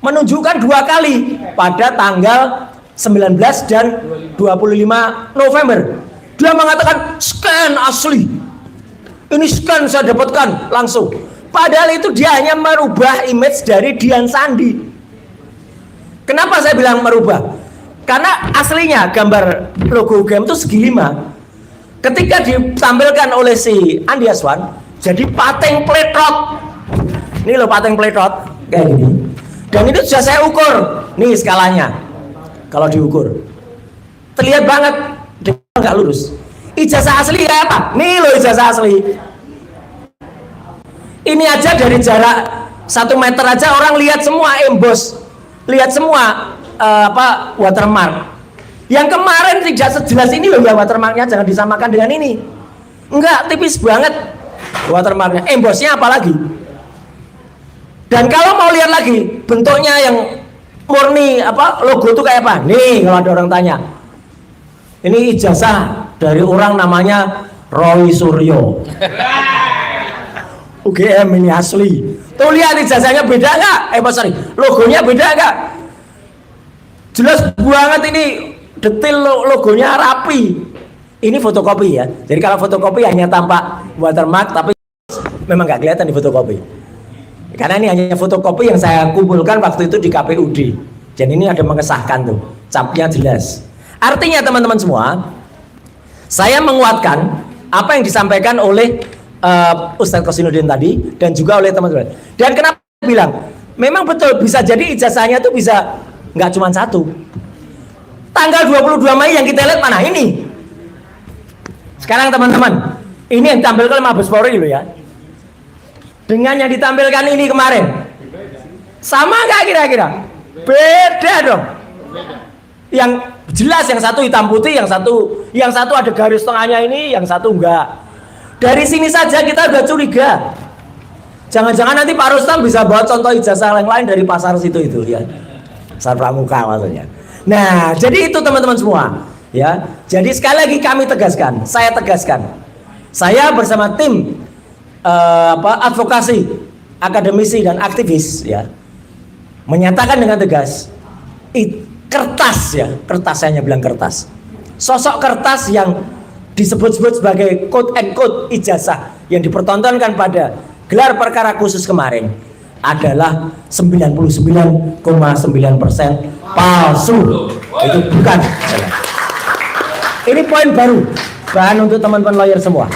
menunjukkan 2 kali pada tanggal 19 dan 25 November. Dia mengatakan scan asli. Ini scan saya dapatkan langsung. Padahal itu dia hanya merubah image dari Dian Sandi. Kenapa saya bilang merubah? Karena aslinya gambar logo UGM itu segi 5. Ketika ditampilkan oleh si Andi Aswan, jadi pateng pletot. Ini loh pateng pletot kayak gini. Dan itu sudah saya ukur. Nih skalanya. Kalau diukur terlihat banget dia nggak lurus. Ijazah asli kayak apa? Nih loh ijazah asli. Ini aja dari jarak 1 meter aja orang lihat semua embos, lihat semua watermark. Yang kemarin tidak sejelas ini loh ya watermarknya, jangan disamakan dengan ini. Enggak, tipis banget watermarknya. Embosnya apalagi. Dan kalau mau lihat lagi bentuknya yang murni logo itu kayak apa? Nih kalau ada orang tanya, ini ijazah dari orang namanya Roy Suryo. UGM ini asli. Tuh lihat ijazahnya beda nggak? Logonya beda nggak? Jelas banget ini, detail logonya rapi. Ini fotokopi ya. Jadi kalau fotokopi hanya tampak watermark, tapi memang nggak kelihatan di fotokopi. Karena ini hanya fotokopi yang saya kumpulkan waktu itu di KPUD. Dan ini ada mengesahkan tuh, capnya jelas. Artinya teman-teman semua, saya menguatkan apa yang disampaikan oleh Ustadz Kosinudin tadi dan juga oleh teman-teman. Dan kenapa saya bilang, memang betul bisa jadi ijazahnya tuh bisa nggak cuma 1. Tanggal 22 Mei yang kita lihat mana ini? Sekarang teman-teman, ini yang ditampilkan oleh Mabes Polri loh ya. Dengan yang ditampilkan ini kemarin, sama nggak kira-kira? Beda dong. Yang jelas yang satu hitam putih, yang satu ada garis tengahnya ini, yang satu enggak. Dari sini saja kita udah curiga. Jangan-jangan nanti Pak Rustam bisa bawa contoh ijazah yang lain dari pasar situ itu ya. Pasar Pramuka maksudnya. Nah, jadi itu teman-teman semua. Ya, jadi sekali lagi kami tegaskan, saya tegaskan, saya bersama tim advokasi, akademisi dan aktivis ya menyatakan dengan tegas, kertas ya, kertas saya hanya bilang kertas, sosok kertas yang disebut-sebut sebagai quote and quote ijazah yang dipertontonkan pada gelar perkara khusus kemarin adalah 99,9% palsu. Itu bukan. Ini poin baru bahan untuk teman-teman lawyer semua.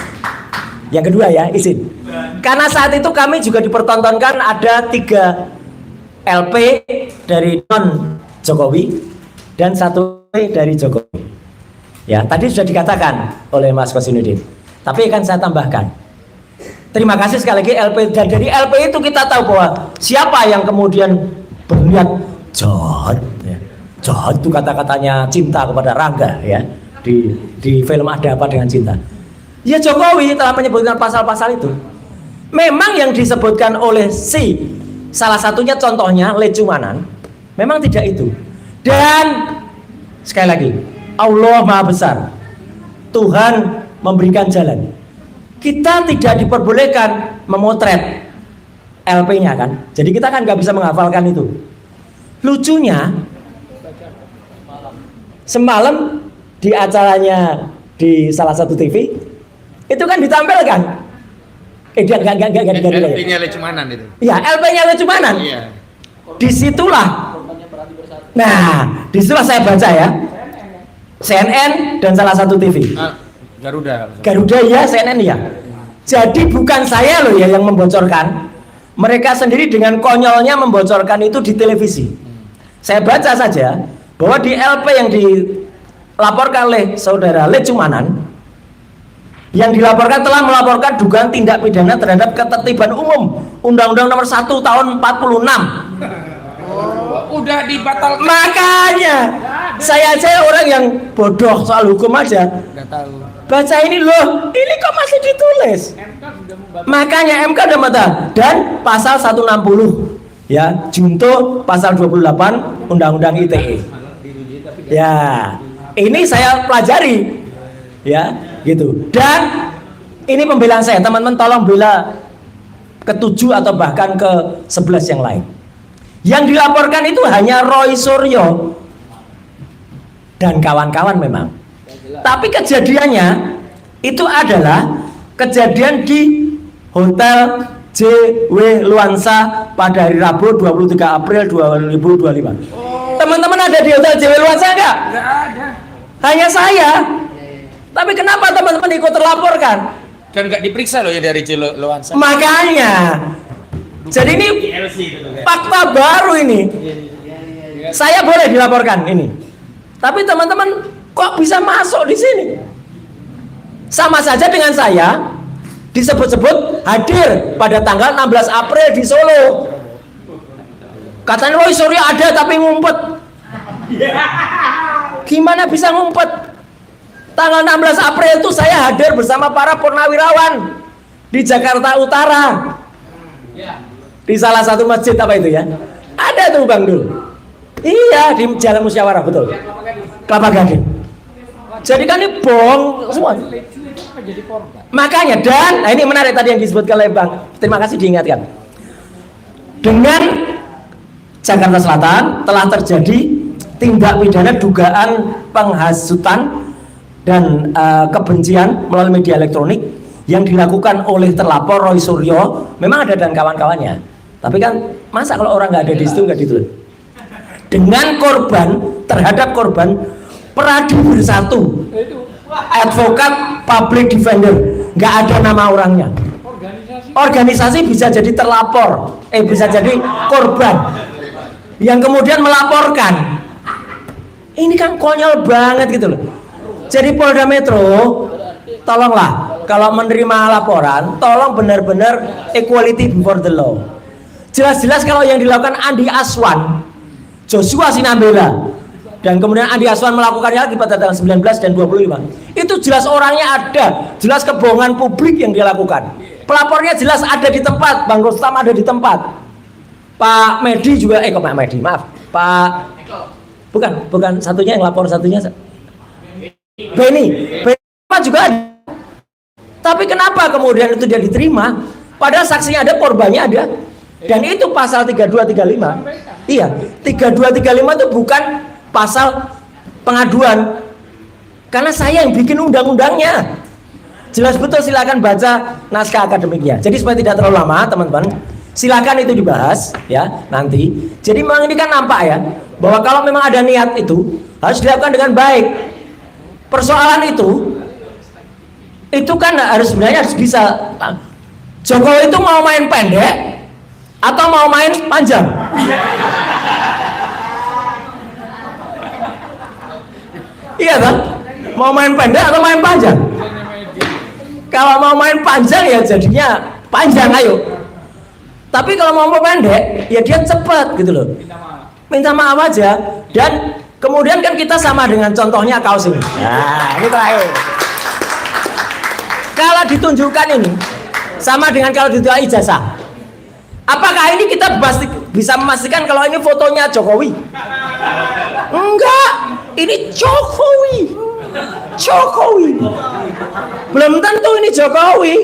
Yang kedua ya, izin. Karena saat itu kami juga dipertontonkan ada 3 LP dari non Jokowi dan 1 dari Jokowi. Ya, tadi sudah dikatakan oleh Mas Kosinudin. Tapi akan saya tambahkan. Terima kasih sekali lagi LP, dan dari LP itu kita tahu bahwa siapa yang kemudian berniat jahat. Ya. Jahat itu kata-katanya cinta kepada Rangga ya di film Ada Apa Dengan Cinta. Ya Jokowi telah menyebutkan pasal-pasal itu. Memang yang disebutkan oleh salah satunya contohnya Lecumanan, memang tidak itu. Dan sekali lagi, Allah Maha Besar, Tuhan memberikan jalan. Kita tidak diperbolehkan memotret LP-nya kan. Jadi kita kan nggak bisa menghafalkan itu. Lucunya, semalam di acaranya di salah satu TV itu kan ditampilkan. LP-nya Lecumanan itu. Ya, LP-nya Lecumanan. Iya. Disitulah. Nah, disitulah saya baca ya. CNN dan salah satu TV. Garuda ya, CNN ya. Jadi bukan saya loh ya yang membocorkan. Mereka sendiri dengan konyolnya membocorkan itu di televisi. Saya baca saja bahwa di LP yang dilaporkan oleh saudara Lecumanan, yang dilaporkan telah melaporkan dugaan tindak pidana terhadap ketertiban umum Undang-Undang Nomor 1 Tahun 46. Udah dibatalkan. Makanya saya aja orang yang bodoh soal hukum aja. Nggak tahu. Baca ini loh, ini kok masih ditulis. Makanya MK udah batal. Dan pasal 160 ya, junto pasal 28 Undang-Undang ITE. Ya, ini saya pelajari. Ya, gitu. Dan ini pembelaan saya, teman-teman tolong bela ke-7 atau bahkan ke-11 yang lain. Yang dilaporkan itu hanya Roy Suryo dan kawan-kawan memang. Tapi kejadiannya itu adalah kejadian di Hotel JW Luansa pada hari Rabu 23 April 2025. Teman-teman ada di Hotel JW Luansa enggak? Nggak ada. Hanya saya. Tapi kenapa teman-teman ikut terlaporkan? Dan nggak diperiksa loh ya dari Luansa. Makanya. Jadi ini fakta baru ini. Saya boleh dilaporkan ini. Tapi teman-teman kok bisa masuk di sini? Sama saja dengan saya disebut-sebut hadir pada tanggal 16 April di Solo. Katanya Roy Suryo ada tapi ngumpet. Gimana bisa ngumpet? Tanggal 16 April itu saya hadir bersama para purnawirawan di Jakarta Utara. Di salah satu masjid apa itu ya? Ada tuh Bang Dul. Iya, di Jalan Musyawarah, betul. Kelapa Gading. Jadi kan ini bohong semua. Makanya, dan nah ini menarik tadi yang disebutkan oleh Bang. Terima kasih diingatkan. Dengan Jakarta Selatan telah terjadi tindak pidana dugaan penghasutan dan kebencian melalui media elektronik yang dilakukan oleh terlapor Roy Suryo. Memang ada dan kawan-kawannya. Tapi kan masa kalau orang nggak ada di situ nggak ditulis. Dengan korban, terhadap korban Pradi Bersatu, advokat public defender, nggak ada nama orangnya. Organisasi bisa jadi terlapor, bisa jadi korban yang kemudian melaporkan. Ini kan konyol banget gitu loh. Jadi Polda Metro, tolonglah kalau menerima laporan, tolong benar-benar equality before the law. Jelas-jelas kalau yang dilakukan Andi Aswan, Joshua Sinambela, dan kemudian Andi Aswan melakukannya lagi pada tanggal 19 dan 25. Itu jelas orangnya ada, jelas kebohongan publik yang dia lakukan. Pelapornya jelas ada di tempat, Bang Rustam ada di tempat. Pak Medi juga, kok Pak Medi, maaf, Pak, bukan satunya yang lapor, satunya Beni juga ada. Tapi kenapa kemudian itu dia diterima? Padahal saksinya ada, korbannya ada. Dan itu pasal 3235. Iya, 3235 itu bukan pasal pengaduan. Karena saya yang bikin undang-undangnya. Jelas betul, silakan baca naskah akademiknya. Jadi supaya tidak terlalu lama, teman-teman, silakan itu dibahas ya nanti. Jadi memang ini kan nampak ya bahwa kalau memang ada niat itu harus dilakukan dengan baik. Persoalan itu kan sebenarnya harus bisa. Jokowi itu mau main pendek atau mau main panjang? Iya kan? Mau main pendek atau main panjang? Kalau mau main panjang ya jadinya panjang, ayo. Tapi kalau mau pendek ya dia cepat gitu loh. Minta maaf aja. Dan kemudian kan kita sama dengan contohnya kaos ini. Nah, ini terakhir. Kalau ditunjukkan ini sama dengan kalau ditunjukkan ijazah. Apakah ini kita bisa memastikan kalau ini fotonya Jokowi? Enggak, ini Jokowi. Belum tentu ini Jokowi.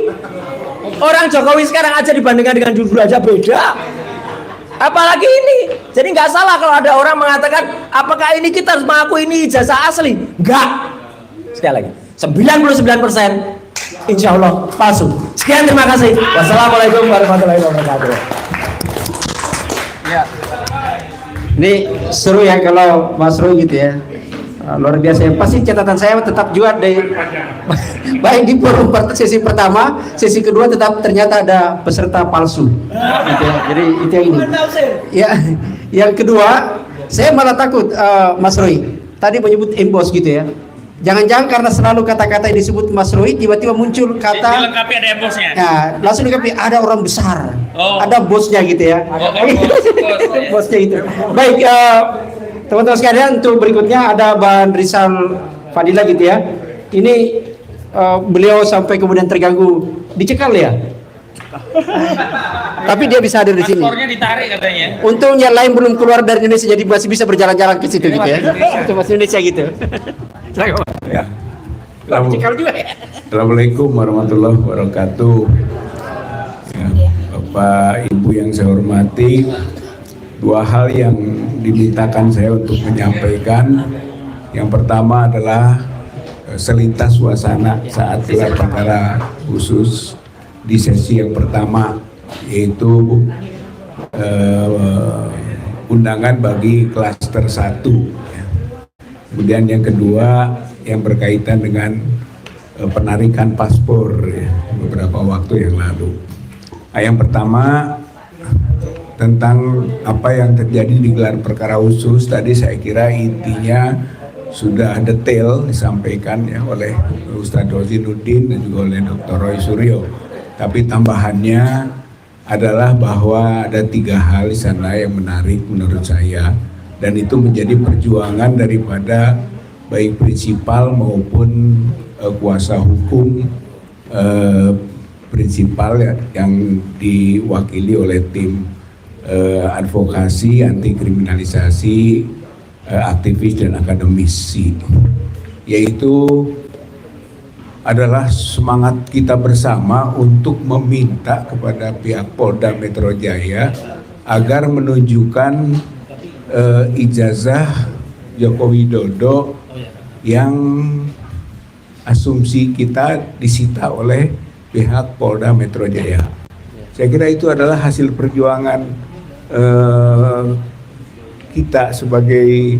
Orang Jokowi sekarang aja dibandingkan dengan dulu aja beda. Apalagi ini. Jadi nggak salah kalau ada orang mengatakan apakah ini kita harus mengaku ini ijazah asli? Enggak. Sekali lagi, 99% insya Allah palsu. Sekian, terima kasih. Wassalamualaikum warahmatullahi wabarakatuh. Ya. Ini seru ya kalau Mas Roy gitu ya. Luar biasa ya. Pasti catatan saya tetap juga dari baik di forum sesi pertama, sesi kedua tetap ternyata ada peserta palsu. Gitu ya. Jadi itu yang ini. Ya, yang kedua, saya malah takut Mas Roy tadi menyebut embos gitu ya. Jangan-jangan karena selalu kata-kata yang disebut Mas Roy tiba-tiba muncul kata dilengkapi ada bosnya. Ya, langsung dilengkapi ada orang besar. Oh. Ada bosnya gitu ya. Bosnya itu. Baik, teman-teman sekalian, untuk berikutnya ada Bang Rizal Fadila gitu ya. Ini beliau sampai kemudian terganggu dicekal ya. Tapi dia bisa hadir di sini. Paspornya ditarik katanya. Untungnya lain belum keluar dari Indonesia jadi masih bisa berjalan-jalan ke situ gitu ya. Itu masih Indonesia gitu. Ya. Cekal juga ya. Assalamualaikum warahmatullahi wabarakatuh. Ya, Bapak Ibu yang saya hormati, dua hal yang dimintakan saya untuk menyampaikan. Yang pertama adalah selintas suasana saat gelar perkara khusus di sesi yang pertama, yaitu undangan bagi klaster 1. Kemudian yang kedua yang berkaitan dengan penarikan paspor ya, beberapa waktu yang lalu. Yang pertama tentang apa yang terjadi di gelar perkara khusus, tadi saya kira intinya sudah detail disampaikan ya oleh Ustadz Rozinuddin dan juga oleh Dr. Roy Suryo. Tapi tambahannya adalah bahwa ada 3 hal di sana yang menarik menurut saya, dan itu menjadi perjuangan daripada baik prinsipal maupun kuasa hukum prinsipal ya, yang diwakili oleh tim advokasi anti kriminalisasi aktivis dan akademisi, yaitu adalah semangat kita bersama untuk meminta kepada pihak Polda Metro Jaya agar menunjukkan ijazah Joko Widodo yang asumsi kita disita oleh pihak Polda Metro Jaya. Saya kira itu adalah hasil perjuangan kita sebagai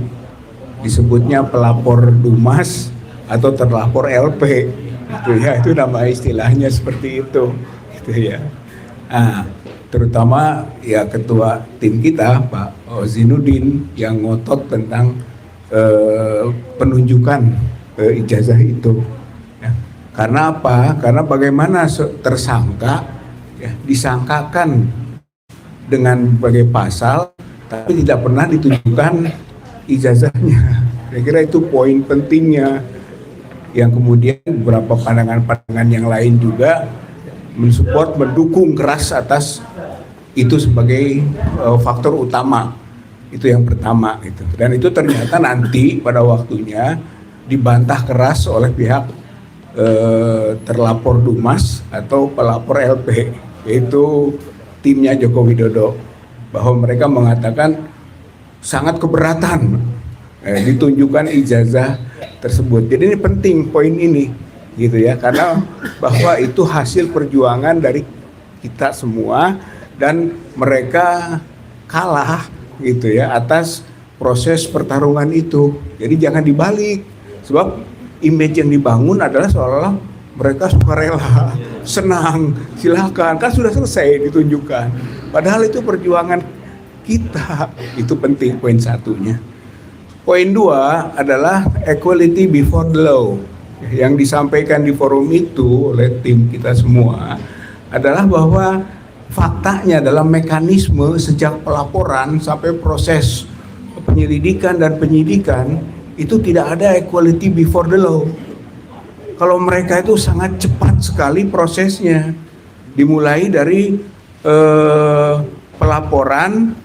disebutnya pelapor Dumas atau terlapor LP, gitu ya, itu nama istilahnya seperti itu, gitu ya. Nah, terutama ya ketua tim kita Pak Zinuddin yang ngotot tentang penunjukan ijazah itu. Ya. Karena apa? Karena bagaimana tersangka ya, disangkakan dengan berbagai pasal, tapi tidak pernah ditunjukkan ijazahnya. Saya kira itu poin pentingnya, yang kemudian beberapa pandangan-pandangan yang lain juga mensupport, mendukung keras atas itu sebagai faktor utama. Itu yang pertama gitu. Dan itu ternyata nanti pada waktunya dibantah keras oleh pihak terlapor Dumas atau pelapor LP, yaitu timnya Joko Widodo, bahwa mereka mengatakan sangat keberatan ditunjukkan ijazah tersebut. Jadi ini penting poin ini, gitu ya, karena bahwa itu hasil perjuangan dari kita semua dan mereka kalah, gitu ya, atas proses pertarungan itu. Jadi jangan dibalik, sebab image yang dibangun adalah seolah-olah mereka sukarela, senang, silakan, kan sudah selesai ditunjukkan. Padahal itu perjuangan kita, itu penting poin satunya. Poin dua adalah equality before the law. Yang disampaikan di forum itu oleh tim kita semua adalah bahwa faktanya dalam mekanisme sejak pelaporan sampai proses penyelidikan dan penyidikan itu tidak ada equality before the law. Kalau mereka itu sangat cepat sekali prosesnya, dimulai dari pelaporan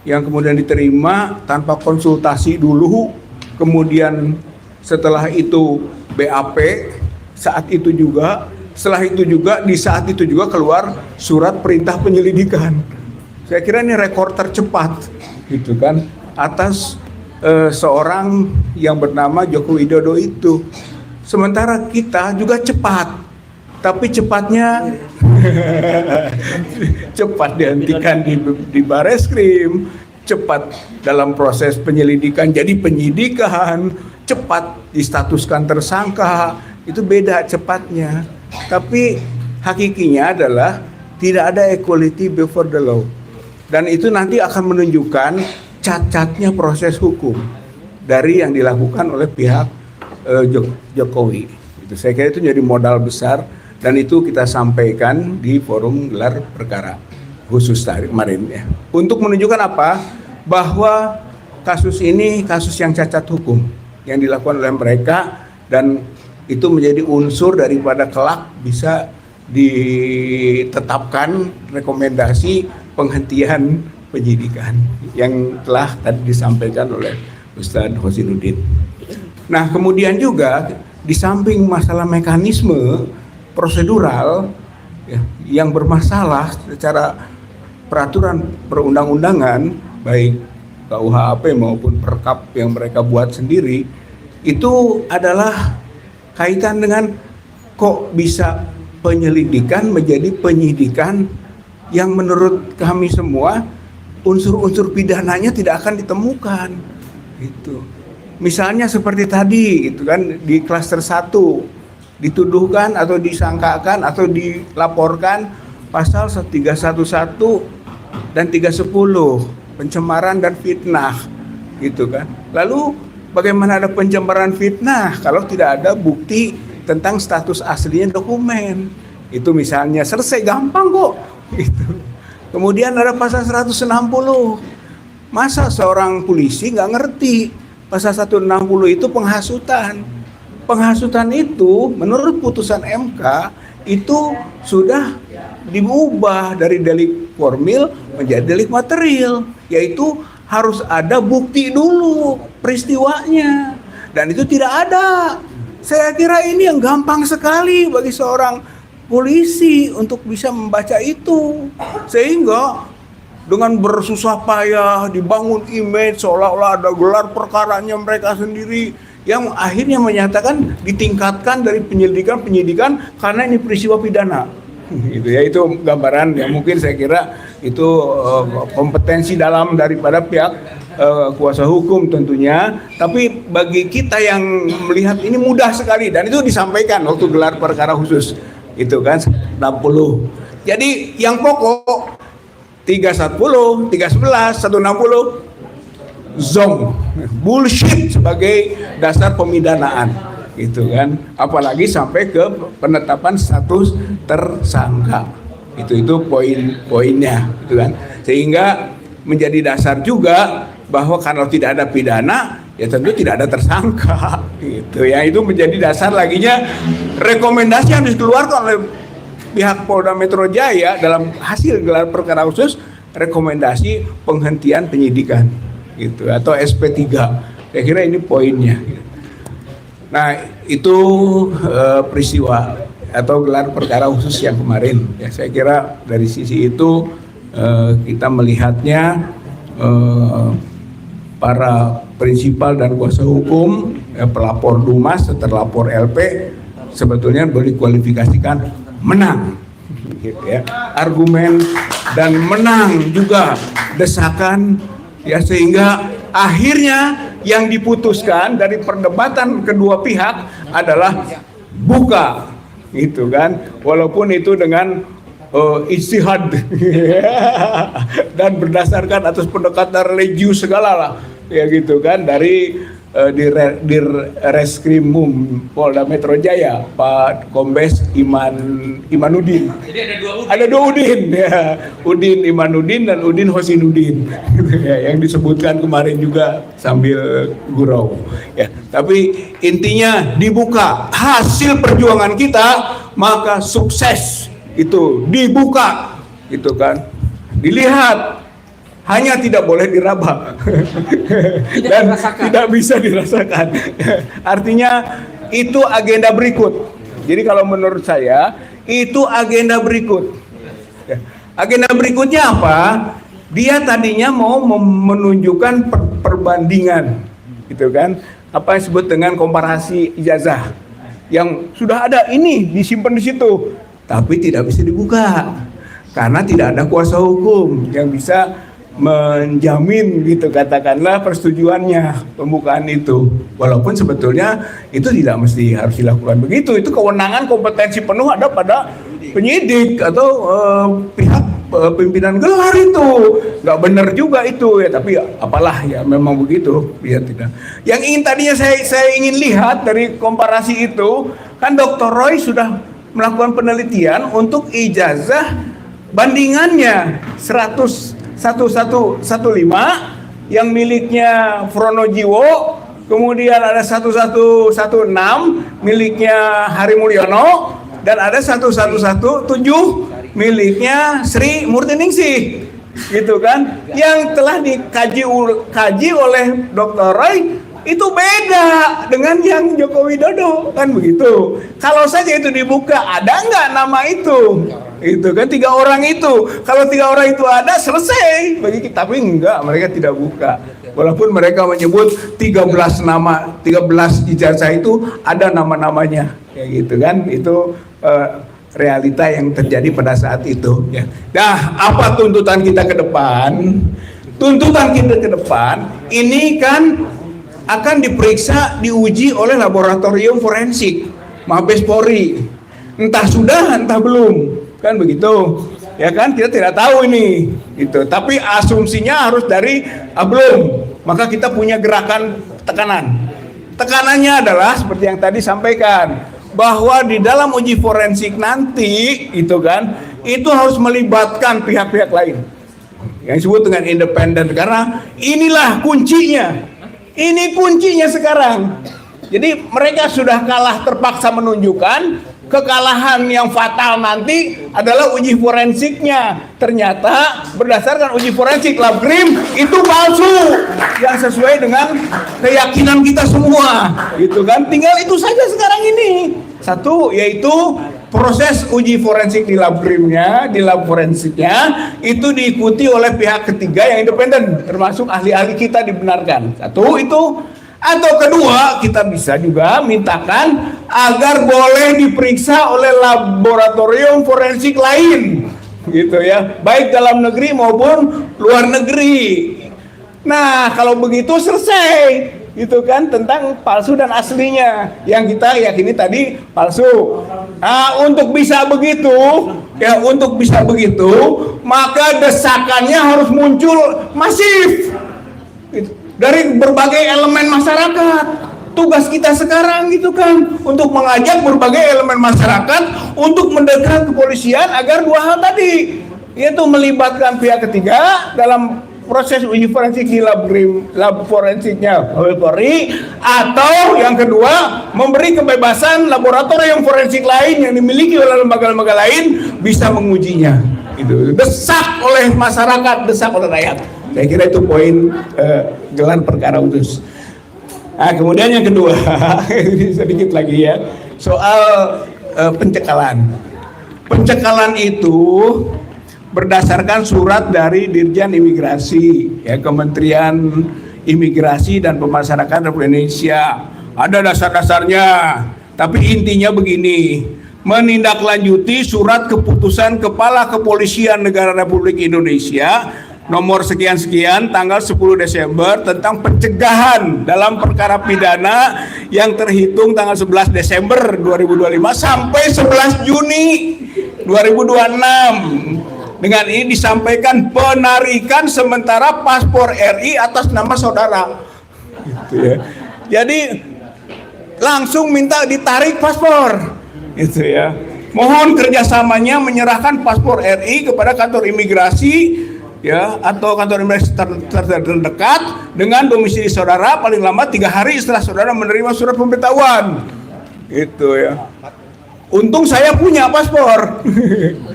yang kemudian diterima tanpa konsultasi dulu, kemudian setelah itu BAP, saat itu juga, setelah itu juga, di saat itu juga keluar surat perintah penyelidikan. Saya kira ini rekor tercepat, gitu kan, atas seorang yang bernama Joko Widodo itu. Sementara kita juga cepat, tapi cepatnya cepat dihentikan di Bareskrim, cepat dalam proses penyelidikan jadi penyidikan, cepat distatuskan tersangka, itu beda cepatnya. Tapi hakikinya adalah tidak ada equality before the law. Dan itu nanti akan menunjukkan cacatnya proses hukum dari yang dilakukan oleh pihak Jokowi. Itu saya kira itu jadi modal besar dan itu kita sampaikan di forum gelar perkara khusus kemarin ya. Untuk menunjukkan apa? Bahwa kasus ini kasus yang cacat hukum yang dilakukan oleh mereka dan itu menjadi unsur daripada kelak bisa ditetapkan rekomendasi penghentian penyidikan yang telah tadi disampaikan oleh Ustadz Hosinuddin. Nah, kemudian juga di samping masalah mekanisme prosedural ya, yang bermasalah secara peraturan perundang-undangan baik KUHP maupun Perkap yang mereka buat sendiri, itu adalah kaitan dengan kok bisa penyelidikan menjadi penyidikan yang menurut kami semua unsur-unsur pidananya tidak akan ditemukan gitu. Misalnya seperti tadi gitu kan, di klaster 1 dituduhkan atau disangkakan atau dilaporkan pasal 311 dan 310 pencemaran dan fitnah gitu kan. Lalu bagaimana ada pencemaran fitnah kalau tidak ada bukti tentang status aslinya dokumen? Itu misalnya selesai, gampang kok gitu. Kemudian ada pasal 160. Masa seorang polisi nggak ngerti pasal 160 itu penghasutan. Penghasutan itu menurut putusan MK itu sudah diubah dari delik formil menjadi delik material, yaitu harus ada bukti dulu peristiwanya, dan itu tidak ada. Saya kira ini yang gampang sekali bagi seorang polisi untuk bisa membaca itu, sehingga dengan bersusah payah dibangun image seolah-olah ada gelar perkaranya mereka sendiri yang akhirnya menyatakan ditingkatkan dari penyidikan karena ini peristiwa pidana. Itu ya, itu gambaran yang mungkin saya kira itu kompetensi dalam daripada pihak kuasa hukum tentunya, tapi bagi kita yang melihat ini mudah sekali dan itu disampaikan waktu gelar perkara khusus itu kan 60. Jadi yang pokok 310, 311, 160 zong, bullshit sebagai dasar pemidanaan gitu kan, apalagi sampai ke penetapan status tersangka. Itu poin-poinnya gitu kan, sehingga menjadi dasar juga bahwa kalau tidak ada pidana ya tentu tidak ada tersangka gitu ya. Itu menjadi dasar laginya rekomendasi yang dikeluarkan oleh pihak Polda Metro Jaya dalam hasil gelar perkara khusus, rekomendasi penghentian penyidikan gitu atau SP3. Saya kira ini poinnya. Nah, itu peristiwa atau gelar perkara khusus yang kemarin. Ya, saya kira dari sisi itu kita melihatnya para prinsipal dan kuasa hukum, pelapor Dumas, terlapor LP sebetulnya boleh kualifikasikan menang, gitu ya. Argumen dan menang juga desakan, ya, sehingga akhirnya yang diputuskan dari perdebatan kedua pihak adalah buka, gitu kan, walaupun itu dengan ijtihad dan berdasarkan atas pendekatan religius segala lah, ya gitu kan, dari di Reskrimum Polda Metro Jaya, Pak Kombes Imanuddin. Jadi Ada dua Udin, ya. Udin Imanuddin dan Udin Hosinuddin, ya, yang disebutkan kemarin juga sambil gurau. Ya, tapi intinya dibuka hasil perjuangan kita, maka sukses itu dibuka, gitu kan, dilihat. Hanya tidak boleh diraba dan tidak bisa dirasakan. Artinya itu agenda berikut. Jadi kalau menurut saya itu agenda berikut. Agenda berikutnya apa? Dia tadinya mau menunjukkan perbandingan, gitu kan? Apa yang disebut dengan komparasi ijazah yang sudah ada, ini disimpan di situ, tapi tidak bisa dibuka karena tidak ada kuasa hukum yang bisa menjamin, gitu katakanlah, persetujuannya pembukaan itu. Walaupun sebetulnya itu tidak mesti harus dilakukan begitu. Itu kewenangan kompetensi penuh ada pada penyidik atau pihak pimpinan gelar itu. Nggak benar juga itu ya, tapi apalah ya, memang begitu ya. Tidak. Yang ingin tadinya saya ingin lihat dari komparasi itu, kan Dr. Roy sudah melakukan penelitian untuk ijazah bandingannya 1115 yang miliknya Fronojiwo, kemudian ada 1116 miliknya Hari Mulyono, dan ada 1117 miliknya Sri Murtiningsih, gitu kan, yang telah dikaji oleh Dr. Roy. Itu beda dengan yang Joko Widodo, kan begitu. Kalau saja itu dibuka, ada nggak nama itu? Itu kan 3 orang itu. Kalau 3 orang itu ada, selesai bagi kita. Tapi enggak, mereka tidak buka. Walaupun mereka menyebut 13 nama, 13 ijazah itu ada nama-namanya, kayak gitu kan. Itu realita yang terjadi pada saat itu. Ya. Nah, apa tuntutan kita ke depan? Tuntutan kita ke depan ini kan akan diperiksa, diuji oleh laboratorium forensik Mabes Polri. Entah sudah, entah belum, kan begitu. Ya kan, kita tidak tahu ini, gitu. Tapi asumsinya harus dari belum. Maka kita punya gerakan tekanan. Tekanannya adalah seperti yang tadi sampaikan, bahwa di dalam uji forensik nanti, itu kan, itu harus melibatkan pihak-pihak lain yang disebut dengan independen, karena inilah kuncinya. Ini kuncinya sekarang. Jadi mereka sudah kalah, terpaksa menunjukkan kekalahan yang fatal nanti adalah uji forensiknya. Ternyata berdasarkan uji forensik Labkrim itu palsu, yang sesuai dengan keyakinan kita semua, gitu kan. Tinggal itu saja sekarang ini. Satu, yaitu proses uji forensik di Labkrimnya, di lab forensiknya itu diikuti oleh pihak ketiga yang independen, termasuk ahli-ahli kita dibenarkan. Satu itu. Atau kedua, kita bisa juga mintakan agar boleh diperiksa oleh laboratorium forensik lain, gitu ya, baik dalam negeri maupun luar negeri. Nah, kalau begitu selesai, gitu kan, tentang palsu dan aslinya yang kita yakini tadi palsu. Nah, untuk bisa begitu, ya, untuk bisa begitu, maka desakannya harus muncul masif dari berbagai elemen masyarakat. Tugas kita sekarang, gitu kan, untuk mengajak berbagai elemen masyarakat untuk mendekat kepolisian agar 2 hal tadi, yaitu melibatkan pihak ketiga dalam proses uji forensik di lab forensiknya Polri, atau yang kedua, memberi kebebasan laboratorium forensik lain yang dimiliki oleh lembaga-lembaga lain bisa mengujinya. Itu desak oleh masyarakat, desak oleh rakyat. Saya kira itu poin gelar perkara khusus. Nah, kemudian yang kedua, ini sedikit lagi ya, soal pencekalan. Pencekalan itu berdasarkan surat dari Dirjen Imigrasi, ya, Kementerian Imigrasi dan Pemasyarakatan Republik Indonesia. Ada dasar-dasarnya, tapi intinya begini: menindaklanjuti surat keputusan Kepala Kepolisian Negara Republik Indonesia nomor sekian-sekian tanggal 10 Desember tentang pencegahan dalam perkara pidana yang terhitung tanggal 11 Desember 2025 sampai 11 Juni 2026. Dengan ini disampaikan penarikan sementara paspor RI atas nama saudara. Gitu ya. Jadi langsung minta ditarik paspor. Itu ya. Mohon kerjasamanya menyerahkan paspor RI kepada kantor imigrasi, ya, atau kantor imigrasi terdekat dengan domisili saudara paling lama 3 hari setelah saudara menerima surat pemberitahuan. Gitu ya. Untung saya punya paspor.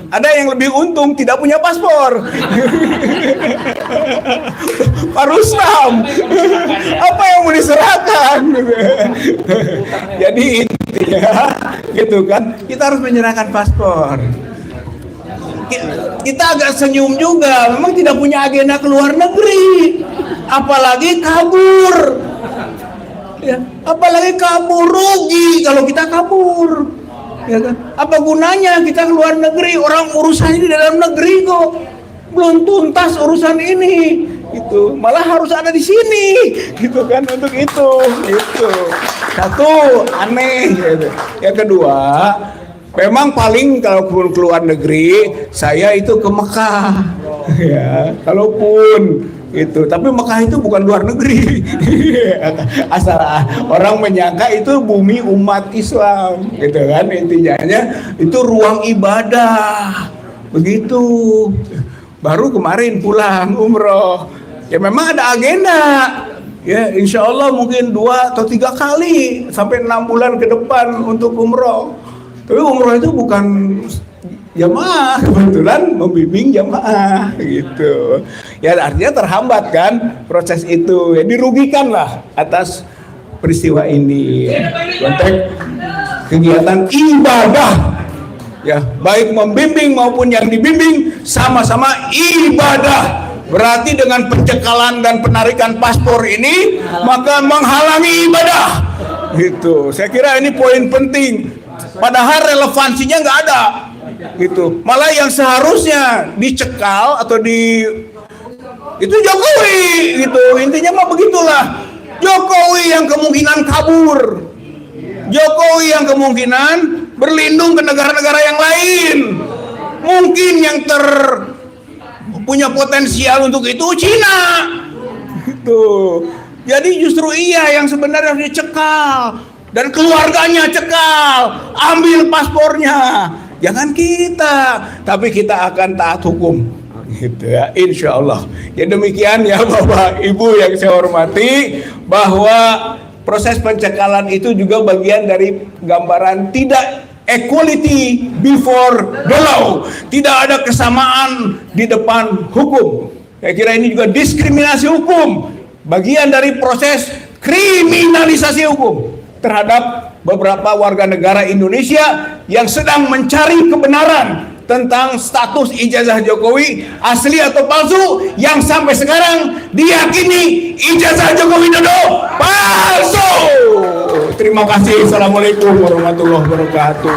Ada yang lebih untung tidak punya paspor. Pak Rustam, apa yang mau diserahkan? Jadi intinya, gitu kan, kita harus menyerahkan paspor. Kita agak senyum juga, memang tidak punya agenda ke luar negeri, apalagi kabur. Ya, apalagi kabur, rugi kalau kita kabur. Ya kan? Apa gunanya kita ke luar negeri, orang urusannya di dalam negeri kok, belum tuntas urusan ini, gitu. Malah harus ada di sini, gitu kan, untuk itu, gitu. Satu, aneh, gitu. Yang kedua, memang paling kalau keluar negeri, saya itu ke Mekah, ya, kalaupun itu, tapi Mekah itu bukan luar negeri. Asal orang menyangka itu bumi umat Islam, gitu kan, intinya itu ruang ibadah, begitu. Baru kemarin pulang umroh, ya memang ada agenda, ya insya Allah mungkin 2 atau 3 kali sampai 6 bulan ke depan untuk umroh. Tapi umroh itu bukan jamaah, kebetulan membimbing jamaah, gitu. Ya artinya terhambat kan proses itu, ya dirugikan lah atas peristiwa ini. Konteks kegiatan ibadah, ya baik membimbing maupun yang dibimbing sama-sama ibadah. Berarti dengan pencekalan dan penarikan paspor ini maka menghalangi ibadah, gitu. Saya kira ini poin penting. Padahal relevansinya nggak ada, gitu. Malah yang seharusnya dicekal atau itu Jokowi, gitu. Intinya mah begitulah. Jokowi yang kemungkinan kabur, Jokowi yang kemungkinan berlindung ke negara-negara yang lain. Mungkin yang punya potensial untuk itu Cina, gitu. Jadi justru ia yang sebenarnya harus dicekal dan keluarganya cekal, ambil paspornya. Jangan kita, tapi kita akan taat hukum, gitu ya, insya Allah. Ya demikian ya Bapak Ibu yang saya hormati, bahwa proses pencekalan itu juga bagian dari gambaran tidak equality before the law, tidak ada kesamaan di depan hukum. Saya kira ini juga diskriminasi hukum, bagian dari proses kriminalisasi hukum terhadap beberapa warga negara Indonesia yang sedang mencari kebenaran tentang status ijazah Jokowi asli atau palsu, yang sampai sekarang diyakini ijazah Joko Widodo palsu. Terima kasih. Assalamualaikum warahmatullahi wabarakatuh.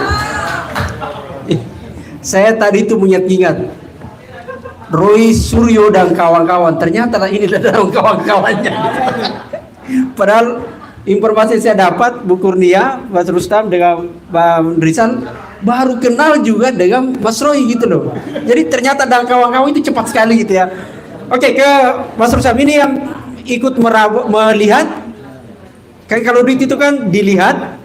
Saya tadi itu mengingat Roy Suryo dan kawan-kawan, ternyata ini dalam kawan-kawannya. Padahal informasi saya dapat, Bu Kurnia, Mas Rustam dengan Bang Rizal baru kenal juga dengan Mas Roy, gitu loh. Jadi ternyata dan kawan-kawan itu cepat sekali, gitu ya. Oke, ke Mas Rustam ini yang ikut melihat. Kan kalau duit itu kan dilihat,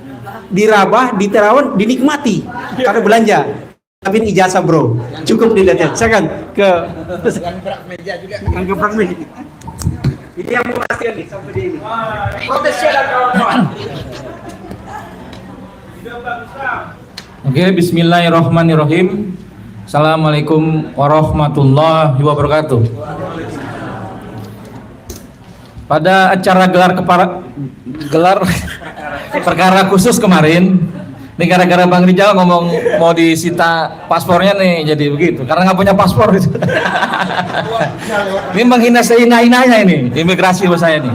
dirabah, diterawan, dinikmati karena belanja. Tapi ini ijazah bro, cukup dilihat ya. Saya kan ke gebrak meja juga. Gebrak meja. Ini yang memastikan nih sampai di ini. Protesnya dan kawan-kawan. Oke, bismillahirrahmanirrahim. Assalamualaikum warahmatullahi wabarakatuh. pada acara gelar perkara khusus kemarin, ini gara-gara Bang Rijal ngomong mau disita paspornya nih, jadi begitu. Karena nggak punya paspor gitu. Ini menghina sehina-hinanya ini, imigrasi buat saya nih.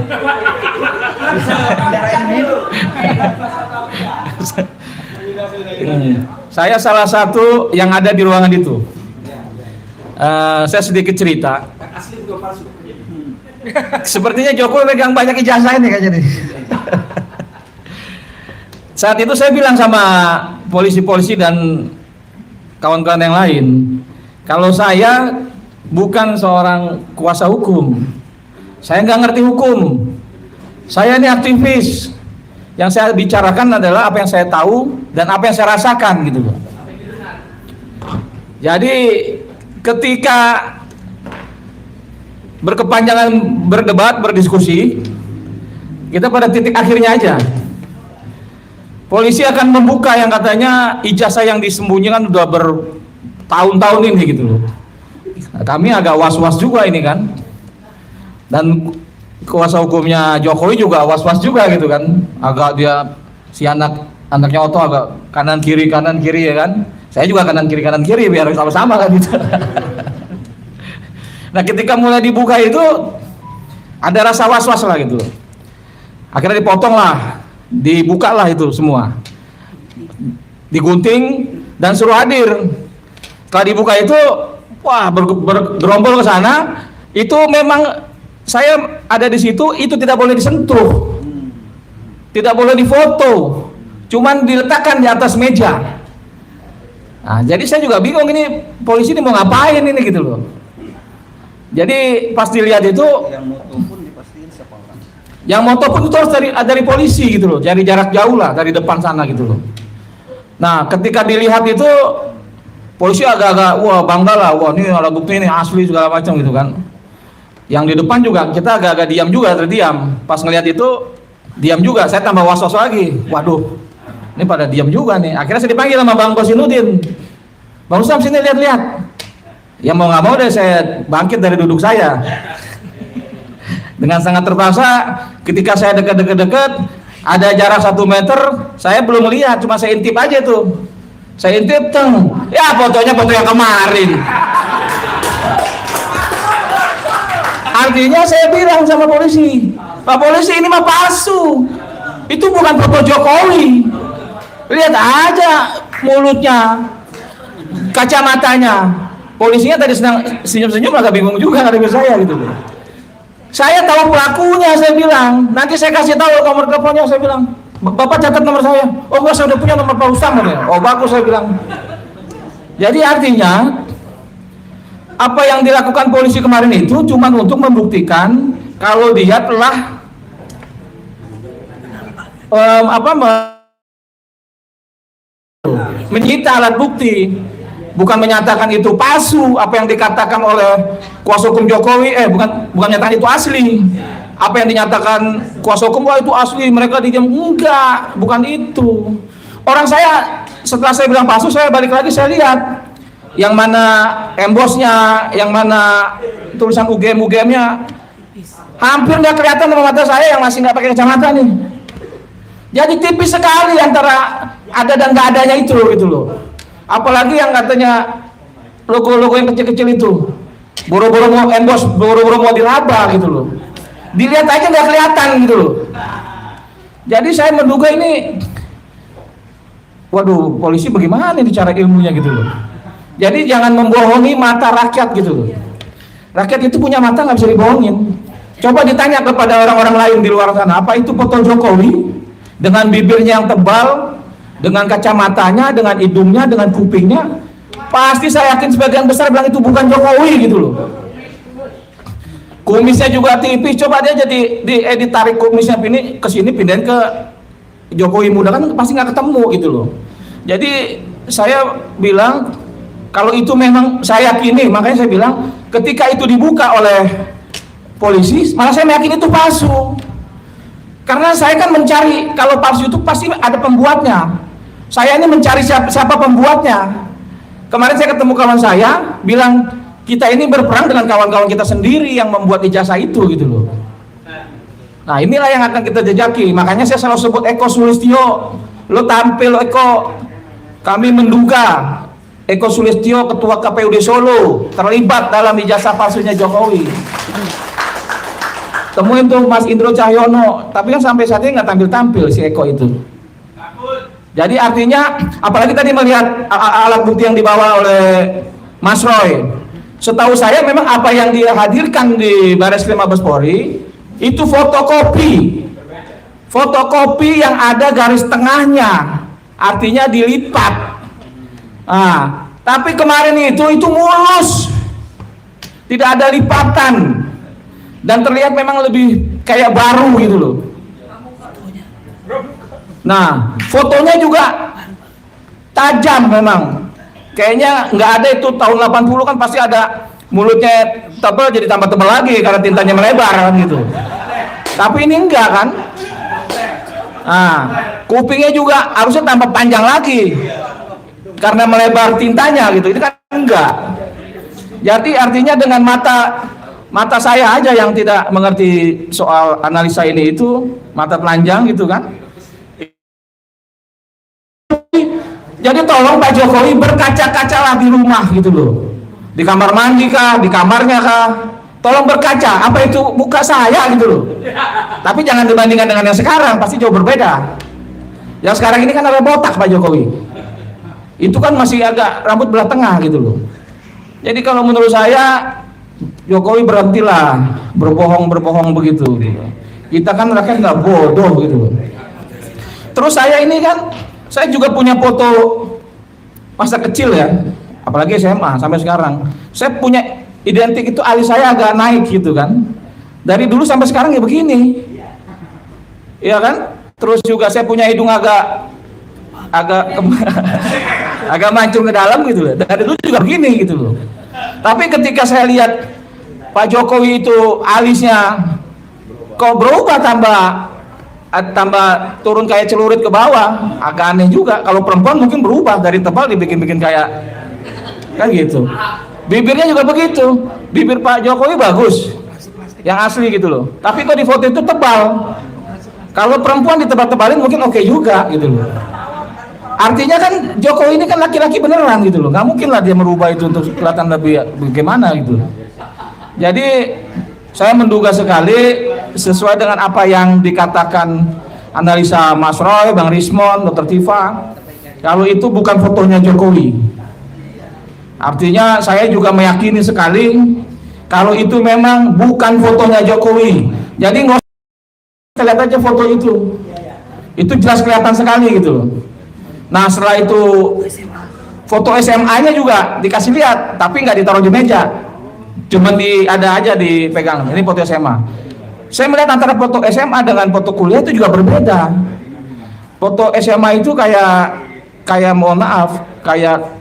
Saya salah satu yang ada di ruangan itu. Saya sedikit cerita. Sepertinya Jokowi megang banyak ijazah ini kayaknya nih. Saat itu saya bilang sama polisi-polisi dan kawan-kawan yang lain, kalau saya bukan seorang kuasa hukum, saya nggak ngerti hukum, saya ini aktivis. Yang saya bicarakan adalah apa yang saya tahu dan apa yang saya rasakan gitu loh. Jadi ketika berkepanjangan berdebat, berdiskusi, kita pada titik akhirnya aja. Polisi akan membuka yang katanya ijazah yang disembunyikan udah bertahun-tahun ini gitu loh. Nah, kami agak was-was juga ini kan. Dan kuasa hukumnya Jokowi juga was-was juga gitu kan. Agak dia si anaknya Otto agak kanan kiri ya kan. Saya juga kanan kiri biar sama-sama kan gitu. Nah, ketika mulai dibuka itu ada rasa was-was lah gitu. Akhirnya dipotong lah. Dibukalah itu semua, digunting dan suruh hadir. Setelah dibuka itu, wah bergerombol ke sana. Itu memang saya ada di situ, itu tidak boleh disentuh, tidak boleh difoto, cuman diletakkan di atas meja. Nah, jadi saya juga bingung ini polisi ini mau ngapain ini gitu loh. Jadi pas dilihat itu, yang moto pun itu harus dari polisi gitu loh, dari jarak jauh lah, dari depan sana gitu loh. Nah, ketika dilihat itu polisi agak-agak wah bangga lah, wah ini alat bukti ini asli segala macam gitu kan. Yang di depan juga kita agak-agak diam juga, terdiam. Pas ngelihat itu diam juga, saya tambah was-was lagi. Waduh, ini pada diam juga nih. Akhirnya saya dipanggil sama Bang Kosinudin. Bang Usam sini lihat-lihat. Ya mau nggak mau deh saya bangkit dari duduk saya. Dengan sangat terpaksa, ketika saya dekat, ada jarak 1 meter, saya belum melihat, cuma saya intip aja tuh. Saya intip, ya fotonya foto yang kemarin. Artinya saya bilang sama polisi, Pak Polisi ini mah palsu, itu bukan foto Jokowi. Lihat aja mulutnya, kacamatanya. Polisinya tadi sedang senyum-senyum, agak bingung juga dengan saya gitu. Saya tahu pelakunya, saya bilang. Nanti saya kasih tahu nomor teleponnya, saya bilang. Bapak catat nomor saya. Oh, gua sudah punya nomor Pak Usam katanya. Oh, bagus, saya bilang. Jadi artinya apa yang dilakukan polisi kemarin itu cuma untuk membuktikan kalau dia telah menyita alat bukti. Bukan menyatakan itu palsu apa yang dikatakan oleh kuasa hukum Jokowi, bukan nyatakan itu asli. Apa yang dinyatakan kuasa hukum, wah itu asli, mereka didiam. Enggak, bukan itu. Orang saya setelah saya bilang palsu, saya balik lagi, saya lihat yang mana embosnya, yang mana tulisan UGM-nya, hampir nggak kelihatan sama mata saya yang masih nggak pakai kacamata nih. Jadi tipis sekali antara ada dan nggak adanya itu gitu loh. Apalagi yang katanya logo-logo yang kecil-kecil itu, boro-boro mau embos, boro-boro mau diraba gitu loh. Dilihat aja nggak kelihatan gitu loh. Jadi saya menduga ini, waduh, polisi bagaimana nih cara ilmunya gitu loh. Jadi jangan membohongi mata rakyat gitu loh. Rakyat itu punya mata, nggak bisa dibohongin. Coba ditanya kepada orang-orang lain di luar sana, apa itu foto Jokowi dengan bibirnya yang tebal, dengan kacamatanya, dengan hidungnya, dengan kupingnya, pasti saya yakin sebagian besar bilang itu bukan Jokowi gitu loh. Kumisnya juga tipis, coba dia jadi diedit tarik kumisnya ini ke sini, pindahin ke Jokowi muda, kan pasti nggak ketemu gitu loh. Jadi saya bilang kalau itu memang saya yakini, makanya saya bilang ketika itu dibuka oleh polisi, malah saya yakin itu palsu. Karena saya kan mencari, kalau palsu itu pasti ada pembuatnya. Saya ini mencari siapa pembuatnya. Kemarin saya ketemu kawan saya, bilang kita ini berperang dengan kawan-kawan kita sendiri yang membuat ijazah itu gitu loh. Nah inilah yang akan kita jejaki. Makanya saya selalu sebut Eko Sulistyo. Lo tampil Eko. Kami menduga Eko Sulistyo, Ketua KPUD Solo, terlibat dalam ijazah palsunya Jokowi. Temuin tuh Mas Indro Cahyono. Tapi kan sampai saat ini nggak tampil-tampil si Eko itu. Jadi artinya, apalagi tadi melihat alat bukti yang dibawa oleh Mas Roy. Setahu saya memang apa yang dia hadirkan di Bareskrim Mabes Polri itu fotokopi yang ada garis tengahnya, artinya dilipat. Nah, tapi kemarin itu mulus, tidak ada lipatan, dan terlihat memang lebih kayak baru gitu loh. Nah, fotonya juga tajam memang. Kayaknya nggak ada itu tahun 80 kan pasti ada mulutnya tebal jadi tambah tebal lagi karena tintanya melebar kan gitu. Tapi ini enggak kan? Nah, kupingnya juga harusnya tambah panjang lagi karena melebar tintanya gitu. Ini kan enggak. Jadi artinya dengan mata saya aja yang tidak mengerti soal analisa ini itu, mata telanjang gitu kan. Jadi tolong Pak Jokowi berkaca-kacalah di rumah gitu loh. Di kamar mandi kah, di kamarnya kah. Tolong berkaca, apa itu muka saya gitu loh. Tapi jangan dibandingkan dengan yang sekarang, pasti jauh berbeda. Yang sekarang ini kan ada botak Pak Jokowi. Itu kan masih agak rambut belah tengah gitu loh. Jadi kalau menurut saya Jokowi berhentilah berbohong begitu. Kita kan rakyat nggak bodoh gitu loh. Terus saya ini kan, saya juga punya foto masa kecil ya, apalagi SMA sampai sekarang. Saya punya identik itu alis saya agak naik gitu kan. Dari dulu sampai sekarang ya begini. Iya kan? Terus juga saya punya hidung agak agak mancung ke dalam gitu loh. Dari dulu juga begini gitu loh. Tapi ketika saya lihat Pak Jokowi itu alisnya kok berubah tambah turun kayak celurit ke bawah, agak aneh juga. Kalau perempuan mungkin berubah dari tebal dibikin kayak kan gitu. Bibirnya juga begitu, bibir Pak Jokowi bagus yang asli gitu loh, tapi kok di foto itu tebal. Kalau perempuan ditebal-tebalin mungkin oke juga gitu loh. Artinya kan Jokowi ini kan laki-laki beneran gitu loh, nggak mungkin lah dia merubah itu untuk kelihatan lebih bagaimana gitu. Jadi saya menduga sekali sesuai dengan apa yang dikatakan analisa Mas Roy, Bang Rismon, Dr. Tifa, kalau itu bukan fotonya Jokowi. Artinya saya juga meyakini sekali kalau itu memang bukan fotonya Jokowi. Jadi nggak usah lihat aja foto itu jelas kelihatan sekali gitu. Nah setelah itu foto SMA-nya juga dikasih lihat, tapi nggak ditaruh di meja. Cuman ada aja dipegang. Ini foto SMA. Saya melihat antara foto SMA dengan foto kuliah itu juga berbeda. Foto SMA itu kayak mohon maaf, kayak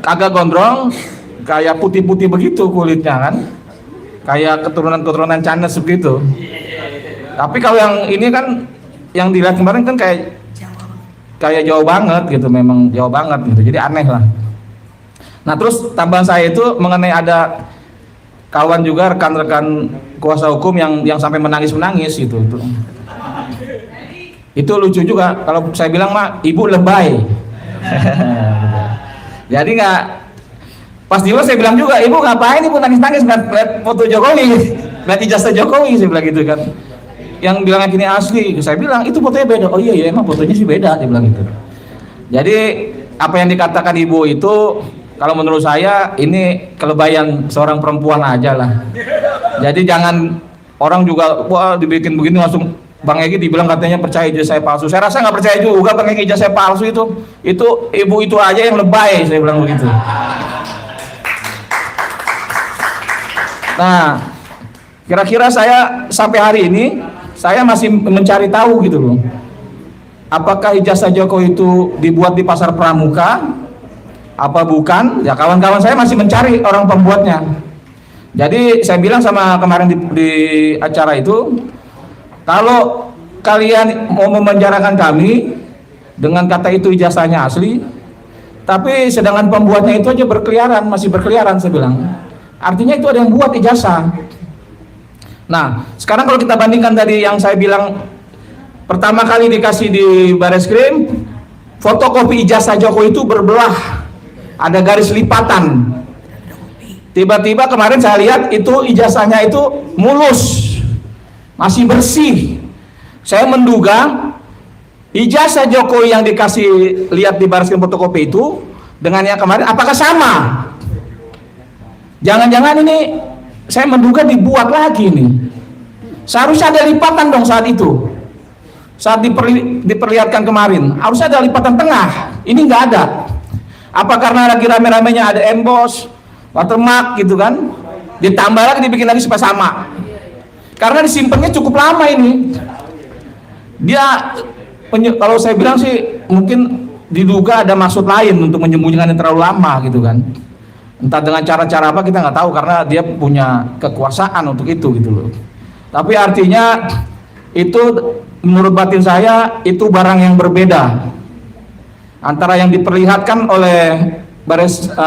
agak gondrong, kayak putih-putih begitu kulitnya kan, kayak keturunan Chinese begitu. Tapi kalau yang ini kan, yang dilihat kemarin kan kayak jauh banget gitu, memang jauh banget gitu. Jadi aneh lah. Nah terus tambahan saya itu mengenai ada kawan juga rekan-rekan kuasa hukum yang sampai menangis gitu. Itu lucu juga kalau saya bilang mah ibu lebay. Jadi nggak pas juga saya bilang juga ibu ngapain ibu nangis-nangis lihat foto Jokowi, lihat ijazah Jokowi, saya bilang gitu kan. Yang bilangnya gini asli, saya bilang itu fotonya beda. Oh iya emang fotonya sih beda, dia bilang gitu. Jadi apa yang dikatakan ibu itu kalau menurut saya ini kelebayan seorang perempuan aja lah. Jadi jangan orang juga wah dibikin begini langsung Bang Egy dibilang katanya percaya ijazah saya palsu. Saya rasa nggak percaya juga Bang Egy ijazah saya palsu itu ibu itu aja yang lebay, saya bilang begitu. Nah, kira-kira saya sampai hari ini saya masih mencari tahu gitu loh. Apakah ijazah Jokowi itu dibuat di pasar pramuka? Apa bukan? Ya kawan-kawan saya masih mencari orang pembuatnya. Jadi saya bilang sama kemarin di acara itu, kalau kalian mau memenjarakan kami dengan kata itu ijazahnya asli, tapi sedangkan pembuatnya itu aja berkeliaran, masih berkeliaran, saya bilang. Artinya itu ada yang buat ijazah. Nah, sekarang kalau kita bandingkan tadi yang saya bilang pertama kali dikasih di Bareskrim, fotokopi ijazah Jokowi itu berbelah, ada garis lipatan. Tiba-tiba kemarin saya lihat itu ijazahnya itu mulus, masih bersih. Saya menduga ijazah Jokowi yang dikasih lihat di Bareskrim fotokopi itu dengan yang kemarin apakah sama? Jangan-jangan ini saya menduga dibuat lagi nih. Seharusnya ada lipatan dong saat itu. Saat diperlihatkan kemarin, harusnya ada lipatan tengah. Ini nggak ada. Apa karena lagi rame-ramenya ada emboss, watermark gitu kan? Ditambah lagi, dibikin lagi supaya sama. Karena disimpannya cukup lama ini. Dia, kalau saya bilang sih mungkin diduga ada maksud lain untuk menyembunyikan yang terlalu lama gitu kan. Entah dengan cara-cara apa kita nggak tahu, karena dia punya kekuasaan untuk itu gitu loh. Tapi artinya itu menurut batin saya itu barang yang berbeda antara yang diperlihatkan oleh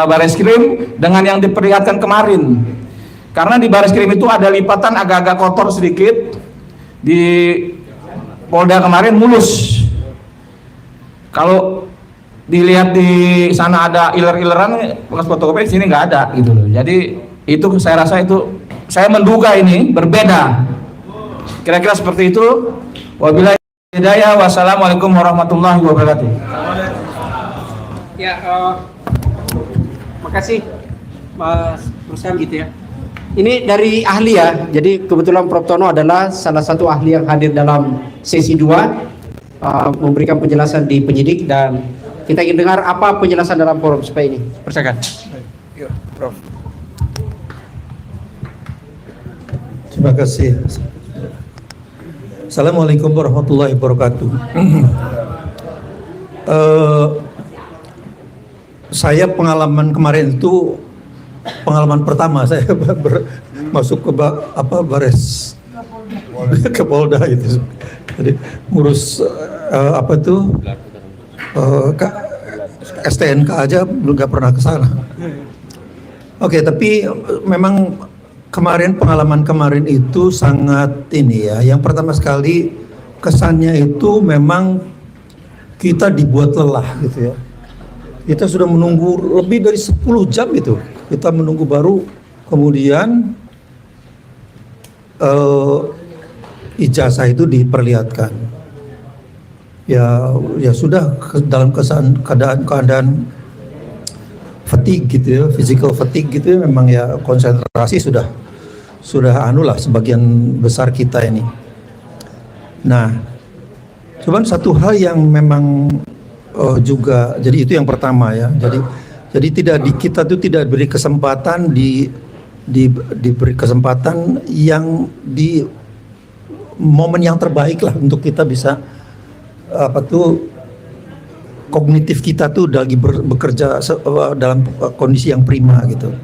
Bareskrim dengan yang diperlihatkan kemarin. Karena di Bareskrim itu ada lipatan agak-agak kotor sedikit, di Polda kemarin mulus. Kalau dilihat di sana ada iler-ileran bekas fotokopi, di sini nggak ada gitu loh. Jadi itu saya rasa itu, saya menduga ini berbeda. Kira-kira seperti itu. Wabillahi hidayah. Wassalamualaikum warahmatullahi wabarakatuh. Ya, makasih Mas Rusam gitu ya. Ini dari ahli ya. Jadi kebetulan Prof. Tono adalah salah satu ahli yang hadir dalam sesi 2, memberikan penjelasan di penyidik, dan kita ingin dengar apa penjelasan dalam forum supaya ini. Persilakan. Ya, Prof. Terima kasih. Assalamualaikum warahmatullahi wabarakatuh. Saya pengalaman kemarin itu pengalaman pertama saya masuk ke ke Polda itu. Jadi ngurus STNK aja belum, nggak pernah ke sana. Oke, tapi memang pengalaman kemarin itu sangat ini ya. Yang pertama sekali kesannya itu memang kita dibuat lelah gitu ya. Kita sudah menunggu lebih dari 10 jam itu. Kita menunggu baru kemudian ijazah itu diperlihatkan. Ya sudah dalam keadaan fatigue gitu ya, physical fatigue gitu ya, memang ya konsentrasi sudah anulah sebagian besar kita ini. Nah, cuman satu hal yang memang juga, jadi itu yang pertama ya. Jadi kita tuh tidak diberi kesempatan diberi kesempatan yang di momen yang terbaik lah untuk kita bisa kognitif kita tuh lagi bekerja dalam kondisi yang prima gitu.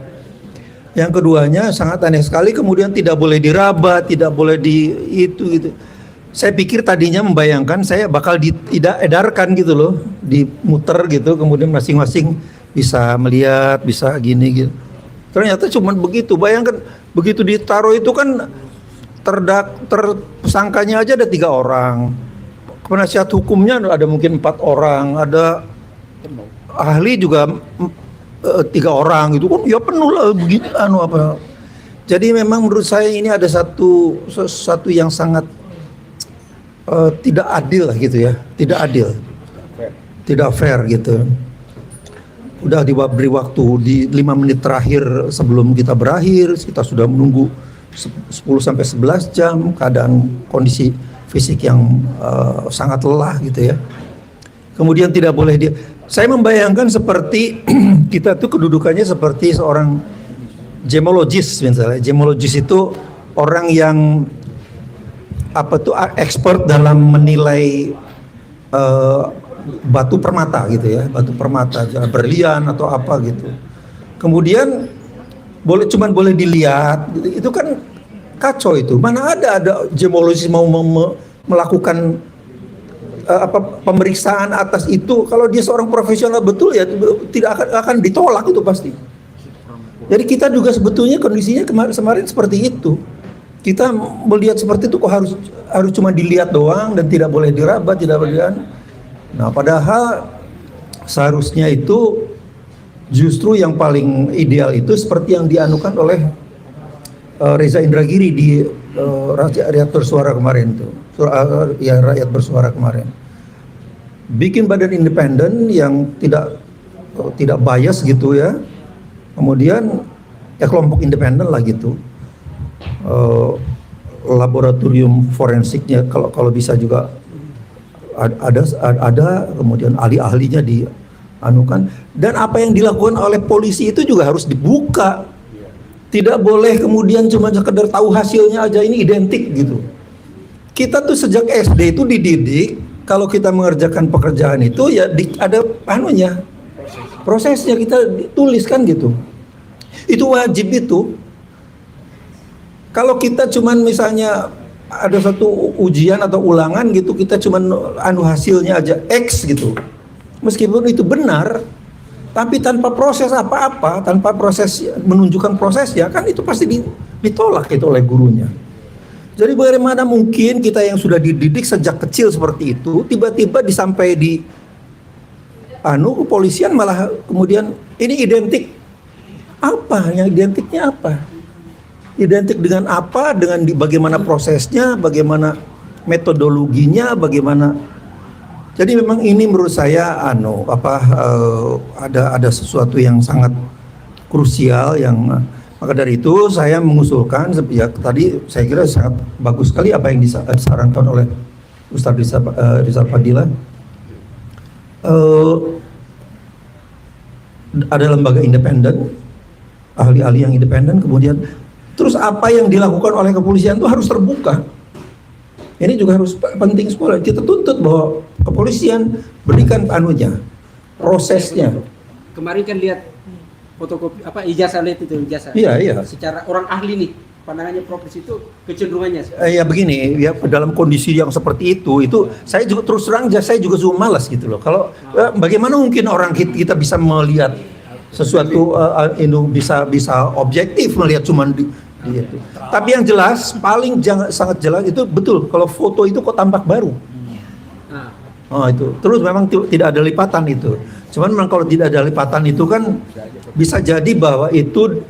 Yang keduanya sangat aneh sekali, kemudian tidak boleh diraba, tidak boleh itu. Saya pikir tadinya membayangkan saya bakal edarkan gitu loh, dimuter gitu, kemudian masing-masing bisa melihat, bisa gini gitu. Ternyata cuma begitu. Bayangkan begitu ditaruh itu kan tersangkanya aja ada 3 orang. Penasihat hukumnya ada mungkin 4 orang, ada ahli juga 3 orang gitu kan, ya penuh lah begitu Jadi memang menurut saya ini ada sesuatu yang sangat tidak adil lah gitu ya, tidak fair gitu. Udah diberi waktu di 5 menit terakhir sebelum kita berakhir, kita sudah menunggu 10-11 jam, keadaan kondisi fisik yang sangat lelah gitu ya. Kemudian tidak boleh saya membayangkan seperti kita tuh kedudukannya seperti seorang gemologis misalnya. Gemologis itu orang yang expert dalam menilai batu permata gitu ya, batu permata, berlian atau apa gitu. Kemudian cuman boleh dilihat, itu kan kacau itu. Mana ada gemologis mau melakukan pemeriksaan atas itu. Kalau dia seorang profesional betul ya tidak akan ditolak itu pasti. Jadi kita juga sebetulnya kondisinya kemarin seperti itu. Kita melihat seperti itu kok harus cuma dilihat doang dan tidak boleh diraba, tidak boleh. Nah, padahal seharusnya itu justru yang paling ideal itu seperti yang dianukan oleh Reza Indragiri di Rakyat Bersuara kemarin tuh. Rakyat Bersuara kemarin. Bikin badan independen yang tidak bias gitu ya. Kemudian ya kelompok independen lah gitu. Laboratorium forensiknya kalau bisa juga ada kemudian ahli-ahlinya dianukan, dan apa yang dilakukan oleh polisi itu juga harus dibuka. Tidak boleh kemudian cuma sekedar tahu hasilnya aja ini identik gitu. Kita tuh sejak SD itu dididik kalau kita mengerjakan pekerjaan itu ya ada prosesnya kita tuliskan gitu. Itu wajib itu. Kalau kita cuman misalnya ada satu ujian atau ulangan gitu, kita cuman hasilnya aja X gitu. Meskipun itu benar, tapi tanpa proses apa-apa, tanpa proses menunjukkan prosesnya, kan itu pasti ditolak itu oleh gurunya. Jadi bagaimana mungkin kita yang sudah dididik sejak kecil seperti itu, tiba-tiba disampai di kepolisian malah kemudian ini identik. Apa? Yang identiknya apa? Identik dengan apa, dengan bagaimana prosesnya, bagaimana metodologinya, bagaimana. Jadi memang ini menurut saya ada sesuatu yang sangat krusial yang maka dari itu saya mengusulkan ya tadi saya kira sangat bagus sekali apa yang disarankan oleh Ustadz Rizal Fadila. Ada lembaga independen, ahli-ahli yang independen, kemudian terus apa yang dilakukan oleh kepolisian itu harus terbuka. Ini juga harus penting sekali. Kita tuntut bahwa kepolisian berikan prosesnya. Kemarin kan lihat fotokopi ijazah lihat itu ijazah. Iya. Secara orang ahli nih pandangannya Profes itu kecenderungannya. Ya begini ya, dalam kondisi yang seperti itu saya juga terus terang saya juga malas gitu loh. Kalau bagaimana mungkin orang kita bisa melihat sesuatu bisa objektif melihat cuman di itu. Tapi yang jelas sangat jelas itu betul kalau foto itu kok tampak baru. Itu terus memang tidak ada lipatan itu. Cuman memang kalau tidak ada lipatan itu kan bisa jadi bahwa itu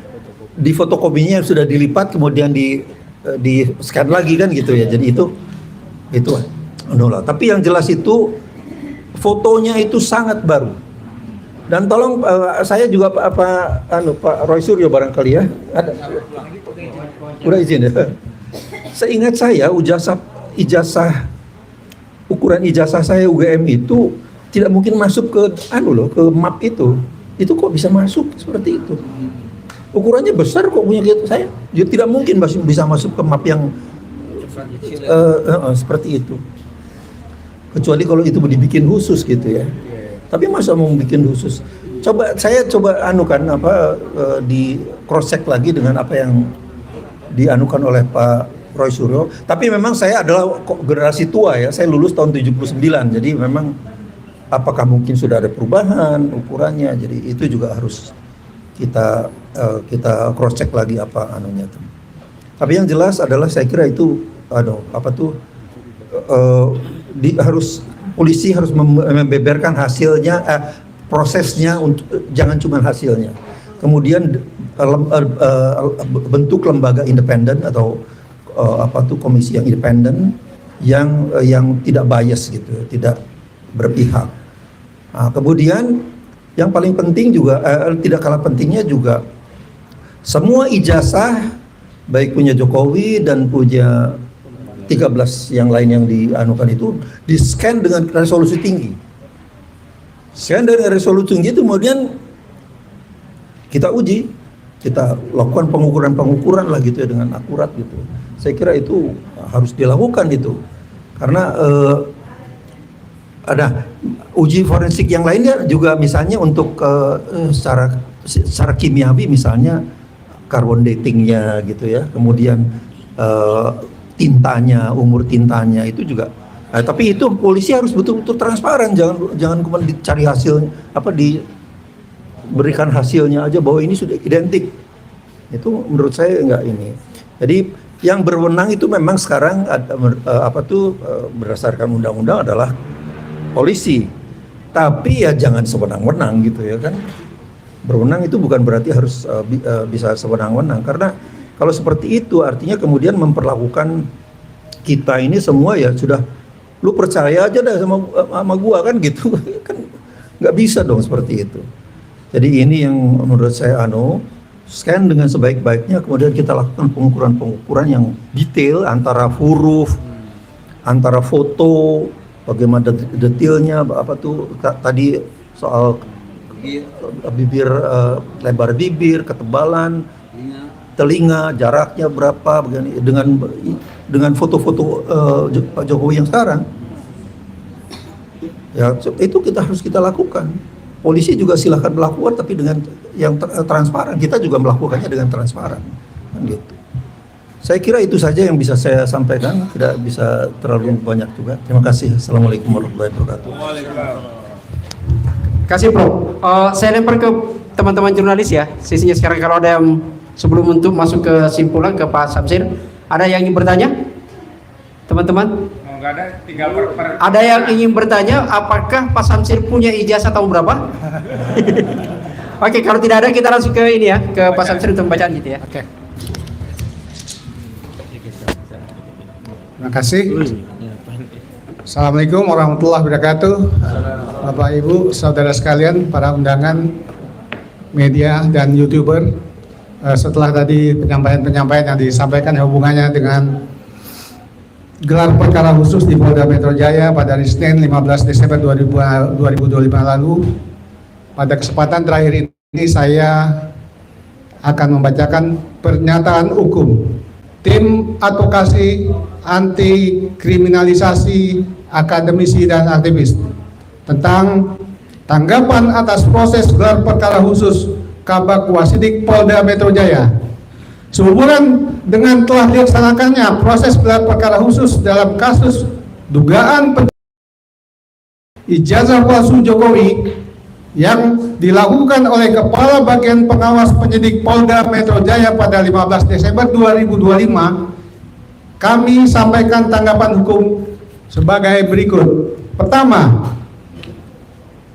di fotokopinya yang sudah dilipat kemudian di scan lagi kan gitu ya. Jadi itu tapi yang jelas itu fotonya itu sangat baru. Dan tolong saya juga Pak Roy Suryo barangkali ya ada. Udah izin ya. Seingat saya ukuran ijazah saya UGM itu tidak mungkin masuk ke ke map itu. Itu kok bisa masuk seperti itu? Ukurannya besar kok punya saya. Jadi tidak mungkin bisa masuk ke map yang seperti itu. Kecuali kalau itu dibikin khusus gitu ya. Tapi masa mau bikin khusus? Saya coba di cross check lagi dengan apa yang dianukan oleh Pak Roy Suryo. Tapi memang saya adalah generasi tua ya. Saya lulus tahun 79. Jadi memang apakah mungkin sudah ada perubahan ukurannya? Jadi itu juga harus kita cross check lagi apa anunya tuh. Tapi yang jelas adalah saya kira itu polisi harus membeberkan hasilnya, prosesnya untuk jangan cuma hasilnya. Kemudian bentuk lembaga independen atau komisi yang independen yang tidak bias gitu, tidak berpihak. Kemudian yang paling penting juga tidak kalah pentingnya juga semua ijazah baik punya Jokowi dan punya 13 yang lain yang dianukan itu di-scan dengan resolusi tinggi. Scan dengan resolusi tinggi itu kemudian kita uji, kita lakukan pengukuran lah gitu ya dengan akurat gitu. Saya kira itu harus dilakukan itu. Karena ada uji forensik yang lainnya juga misalnya untuk secara kimiawi misalnya carbon datingnya gitu ya. Kemudian tintanya, umur tintanya itu juga. Tapi itu polisi harus betul-betul transparan, jangan kemudian dicari hasil diberikan hasilnya aja bahwa ini sudah identik. Itu menurut saya nggak ini. Jadi yang berwenang itu memang sekarang berdasarkan undang-undang adalah polisi. Tapi ya jangan sewenang-wenang gitu ya kan. Berwenang itu bukan berarti harus bisa sewenang-wenang, karena kalau seperti itu artinya kemudian memperlakukan kita ini semua ya sudah, lu percaya aja dah sama gua kan gitu. Kan nggak bisa dong seperti itu. Jadi ini yang menurut saya scan dengan sebaik-baiknya, kemudian kita lakukan pengukuran yang detail antara huruf, antara foto, bagaimana detailnya, tadi soal bibir, lebar bibir, ketebalan telinga, jaraknya berapa, dengan foto-foto Pak Jokowi yang sekarang. Ya itu harus kita lakukan. Polisi juga silakan melakukan, tapi dengan yang transparan. Kita juga melakukannya dengan transparan, kan gitu. Saya kira itu saja yang bisa saya sampaikan, tidak bisa terlalu banyak juga. Terima kasih. Assalamualaikum warahmatullahi wabarakatuh. Kasih Bro. Saya lempar ke teman-teman jurnalis ya. Sisinya sekarang kalau ada yang sebelum untuk masuk ke simpulan ke Pak Samsir, ada yang ingin bertanya? Teman-teman? Enggak ada, tinggal per Ada yang ingin bertanya, apakah Pak Samsir punya ijazah tahun berapa? Oke, kalau tidak ada kita langsung ke ini ya, ke Pak Samsir untuk pembacaan gitu ya. Oke. Terima kasih. Assalamualaikum warahmatullahi wabarakatuh. Bapak Ibu, saudara sekalian, para undangan media dan YouTuber. Setelah tadi penyampaian yang disampaikan hubungannya dengan gelar perkara khusus di Polda Metro Jaya pada hari Senin 15 Desember 2025 lalu. Pada kesempatan terakhir ini saya akan membacakan pernyataan hukum Tim Advokasi Anti Kriminalisasi Akademisi dan Aktivis tentang tanggapan atas proses gelar perkara khusus Kabag Wasidik Polda Metro Jaya. Sehubungan dengan telah dilaksanakannya proses gelar perkara khusus dalam kasus dugaan ijazah palsu Jokowi yang dilakukan oleh Kepala Bagian Pengawas Penyidik Polda Metro Jaya pada 15 Desember 2025, kami sampaikan tanggapan hukum sebagai berikut. Pertama,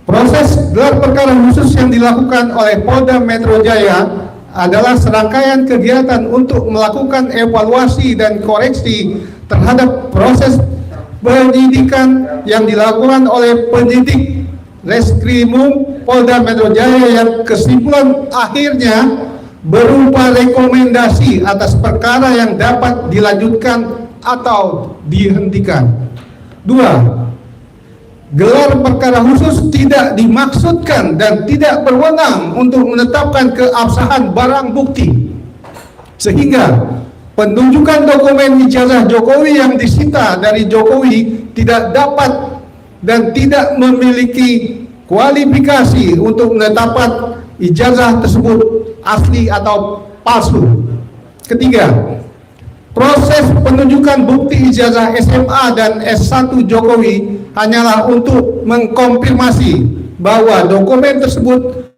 proses gelar perkara khusus yang dilakukan oleh Polda Metro Jaya adalah serangkaian kegiatan untuk melakukan evaluasi dan koreksi terhadap proses penyidikan yang dilakukan oleh penyidik Reskrimum Polda Metro Jaya yang kesimpulan akhirnya berupa rekomendasi atas perkara yang dapat dilanjutkan atau dihentikan. 2. Gelar perkara khusus tidak dimaksudkan dan tidak berwenang untuk menetapkan keabsahan barang bukti, sehingga penunjukan dokumen ijazah Jokowi yang disita dari Jokowi tidak dapat dan tidak memiliki kualifikasi untuk menetapkan ijazah tersebut asli atau palsu. Ketiga, proses penunjukan bukti ijazah SMA dan S1 Jokowi hanyalah untuk mengkonfirmasi bahwa dokumen tersebut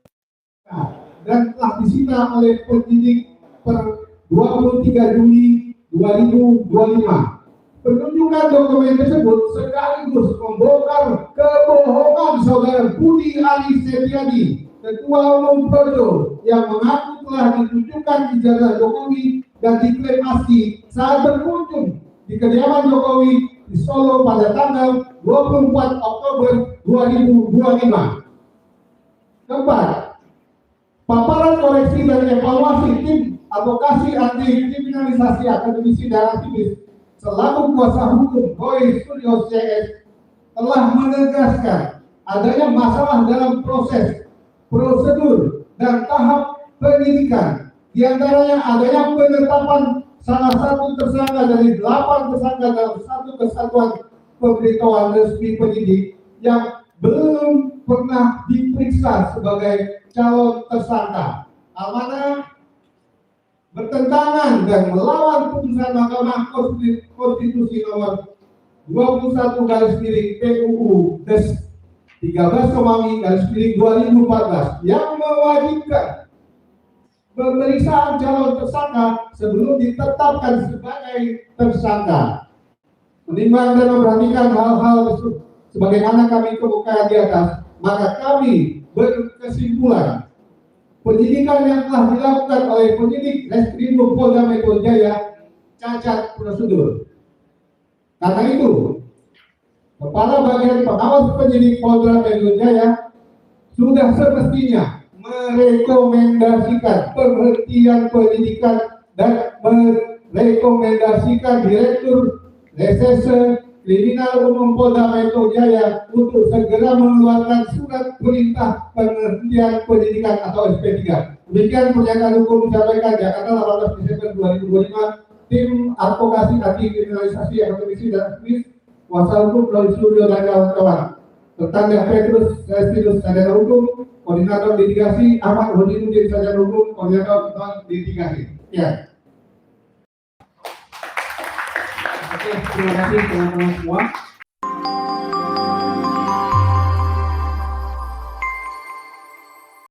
dan telah disita oleh penyidik per 23 Juni 2025. Penunjukan dokumen tersebut sekaligus membongkar kebohongan saudara Budi Aris Setiadi, Ketua Umum Projo, yang mengaku telah ditunjukkan ijazah Jokowi dan diklaim asli saat berkunjung di kediaman Jokowi di Solo pada tanggal 24 Oktober 2025. Keempat, paparan koreksi dan evaluasi tim advokasi anti kriminalisasi akademisi dan aktivis selaku kuasa hukum Boy Studio CS telah menegaskan adanya masalah dalam proses, prosedur, dan tahap penyidikan. Di antaranya adanya penetapan salah satu tersangka dari 8 tersangka dalam satu kesatuan pemberitahuan resmi penyidik yang belum pernah diperiksa sebagai calon tersangka. Amanah bertentangan dan melawan putusan Mahkamah Konstitusi nomor 21 PUU Des 13 2014 yang mewajibkan pemeriksaan calon tersangka sebelum ditetapkan sebagai tersangka. Menimbang dan memperhatikan hal-hal tersebut sebagaimana kami kemukakan di atas, maka kami berkesimpulan penyidikan yang telah dilakukan oleh penyidik Reskrimum Polda Metro Jaya cacat prosedur. Karena itu, Kepala Bagian Pengawas Penyidik Polda Metro Jaya sudah semestinya merekomendasikan penghentian penyidikan dan merekomendasikan Direktur Reserse Kriminal Umum Polda Metro Jaya untuk segera mengeluarkan surat perintah penghentian penyidikan atau SP3. Demikian pernyataan hukum disampaikan Jakarta 18 Desember 2025. Tim Advokasi Anti Kriminalisasi Akademisi dan Aktivis, Kuasa Hukum Loli Suryo dan kawan-kawan. Tertanda Petrus Restinus Sarjana Hukum, Koordinator Litigasi Ahmad Hodinuddin Sarjana Hukum, Koordinator Litigasi. Ya. Oke, terima kasih teman-teman semua.